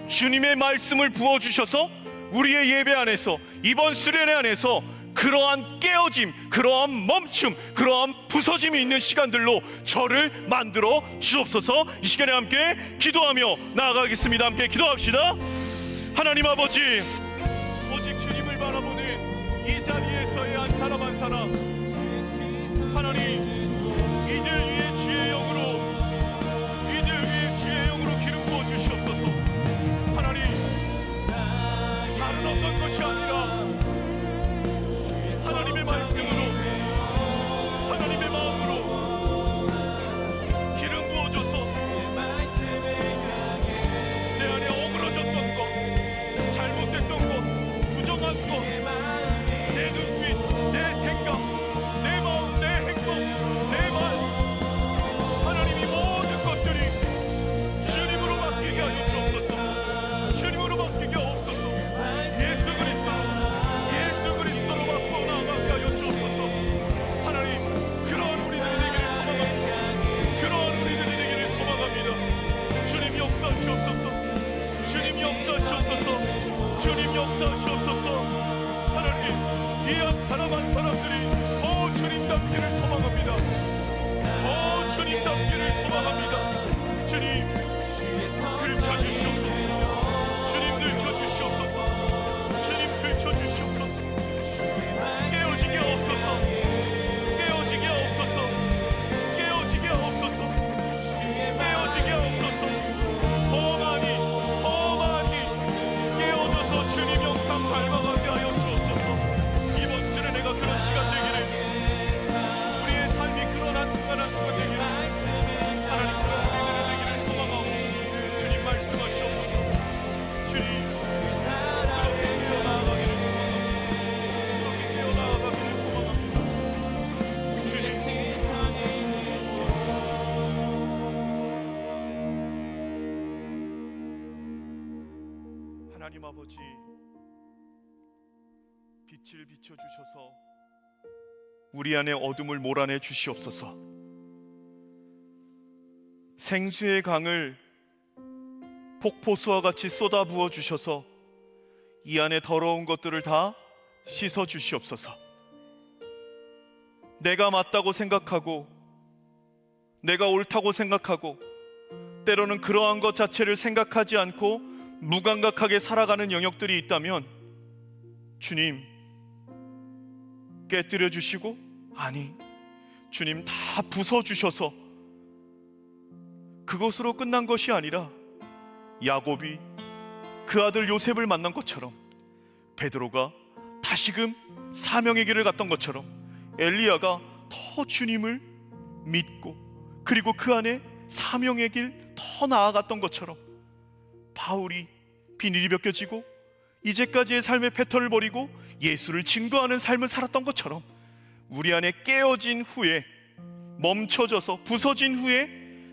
주님의 말씀을 부어주셔서 우리의 예배 안에서, 이번 수련회 안에서 그러한 깨어짐, 그러한 멈춤, 그러한 부서짐이 있는 시간들로 저를 만들어 주옵소서. 이 시간에 함께 기도하며 나아가겠습니다. 함께 기도합시다. 하나님 아버지, 오직 주님을 바라보는 이 자리에서의 한 사람 한 사람, 하나님 이들 위에 주의 영으로, 이들 위에 주의 영으로 기름 부어 주시옵소서. 하나님, 다른 어떤 것이 아니라 하나님의 말씀으로, 하나님의 마음으로 기름 부어줘서 내 안에 어그러졌던 것, 잘못됐던 것, 부정한 것, 내 눈빛, 내 생각, 내 마음, 내 행동, 내 말, 하나님이 모든 것들이 주님으로 바뀌게 하여 주옵소서. 주님으로 바뀌게 하옵소서. 예수 그리스도로 바꾸어 나아가게 하여 주옵소서. 하나님, 그러한 우리들이 되기를 소망합니다. 그러한 우리들이 되기를 소망합니다. 주님 역사하시옵소서. 주님 역사하시옵소서. 주님 역사하시옵소서. 하나님, 이 한 사람 한 사람들이 더 주님 닮기를 소망합니다. 더 주님 닮기를 소망합니다. 주님, 들춰주시옵소서. 주님 들춰주시옵소서. 주님 들춰주시옵소서. 깨어지게 하옵소서. 깨어지게 하옵소서. 깨어지게 하옵소서. 깨어지게 하옵소서. 더 많이, 더 많이 깨어져서 주님 영상 닮아가게 하여 주옵소서. 이번 수련회가 그런 시간 되기를, 우리의 삶이 그런 한순간 한순간 되기를, 하나님 그런 우리들이 되기를 소망하고, 주님 말씀하시옵소서. 주님 그렇게 깨어나가기를 소망합니다. 그렇게 깨어나가기를 소망합니다. 주님, 하나님 아버지, 빛을 비춰주셔서 우리 안에 어둠을 몰아내 주시옵소서. 생수의 강을 폭포수와 같이 쏟아 부어 주셔서 이 안에 더러운 것들을 다 씻어 주시옵소서. 내가 맞다고 생각하고, 내가 옳다고 생각하고, 때로는 그러한 것 자체를 생각하지 않고 무감각하게 살아가는 영역들이 있다면 주님 깨뜨려 주시고, 아니 주님 다 부숴 주셔서 그것으로 끝난 것이 아니라 야곱이 그 아들 요셉을 만난 것처럼, 베드로가 다시금 사명의 길을 갔던 것처럼, 엘리야가 더 주님을 믿고 그리고 그 안에 사명의 길 더 나아갔던 것처럼, 바울이 비닐이 벗겨지고 이제까지의 삶의 패턴을 버리고 예수를 증거하는 삶을 살았던 것처럼, 우리 안에 깨어진 후에, 멈춰져서 부서진 후에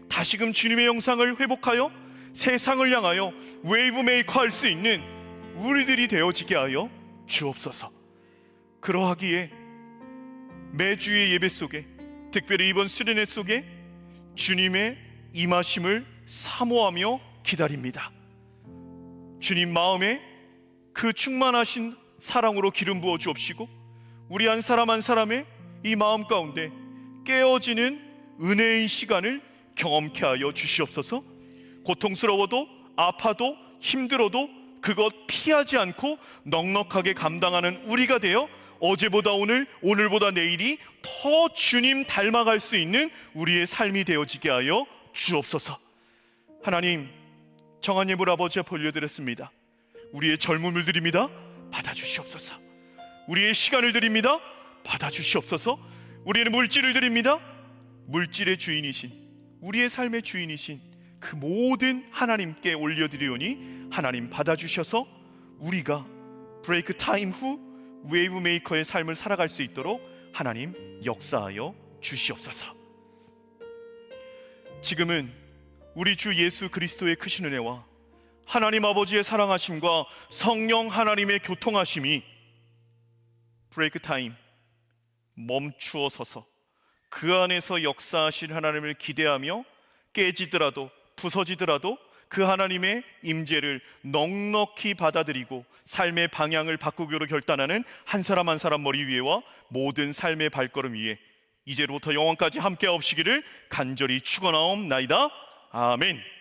다시금 주님의 영상을 회복하여 세상을 향하여 웨이브 메이커 할 수 있는 우리들이 되어지게 하여 주옵소서. 그러하기에 매주의 예배 속에, 특별히 이번 수련회 속에 주님의 임하심을 사모하며 기다립니다. 주님 마음에 그 충만하신 사랑으로 기름 부어 주옵시고, 우리 한 사람 한 사람의 이 마음 가운데 깨어지는 은혜의 시간을 경험케 하여 주시옵소서. 고통스러워도 아파도 힘들어도 그것 피하지 않고 넉넉하게 감당하는 우리가 되어 어제보다 오늘, 오늘보다 내일이 더 주님 닮아갈 수 있는 우리의 삶이 되어지게 하여 주옵소서. 하나님, 정한 예물 아버지 앞에 올려드렸습니다. 우리의 젊음을 드립니다. 받아주시옵소서. 우리의 시간을 드립니다. 받아주시옵소서. 우리의 물질을 드립니다. 물질의 주인이신, 우리의 삶의 주인이신 그 모든 하나님께 올려드리오니 하나님 받아주셔서 우리가 브레이크 타임 후 웨이브 메이커의 삶을 살아갈 수 있도록 하나님 역사하여 주시옵소서. 지금은 우리 주 예수 그리스도의 크신 은혜와 하나님 아버지의 사랑하심과 성령 하나님의 교통하심이 브레이크 타임 멈추어 서서 그 안에서 역사하실 하나님을 기대하며 깨지더라도 부서지더라도 그 하나님의 임재를 넉넉히 받아들이고 삶의 방향을 바꾸기로 결단하는 한 사람 한 사람 머리 위에와 모든 삶의 발걸음 위에 이제로부터 영원까지 함께 하옵시기를 간절히 축원하옵나이다. 아멘.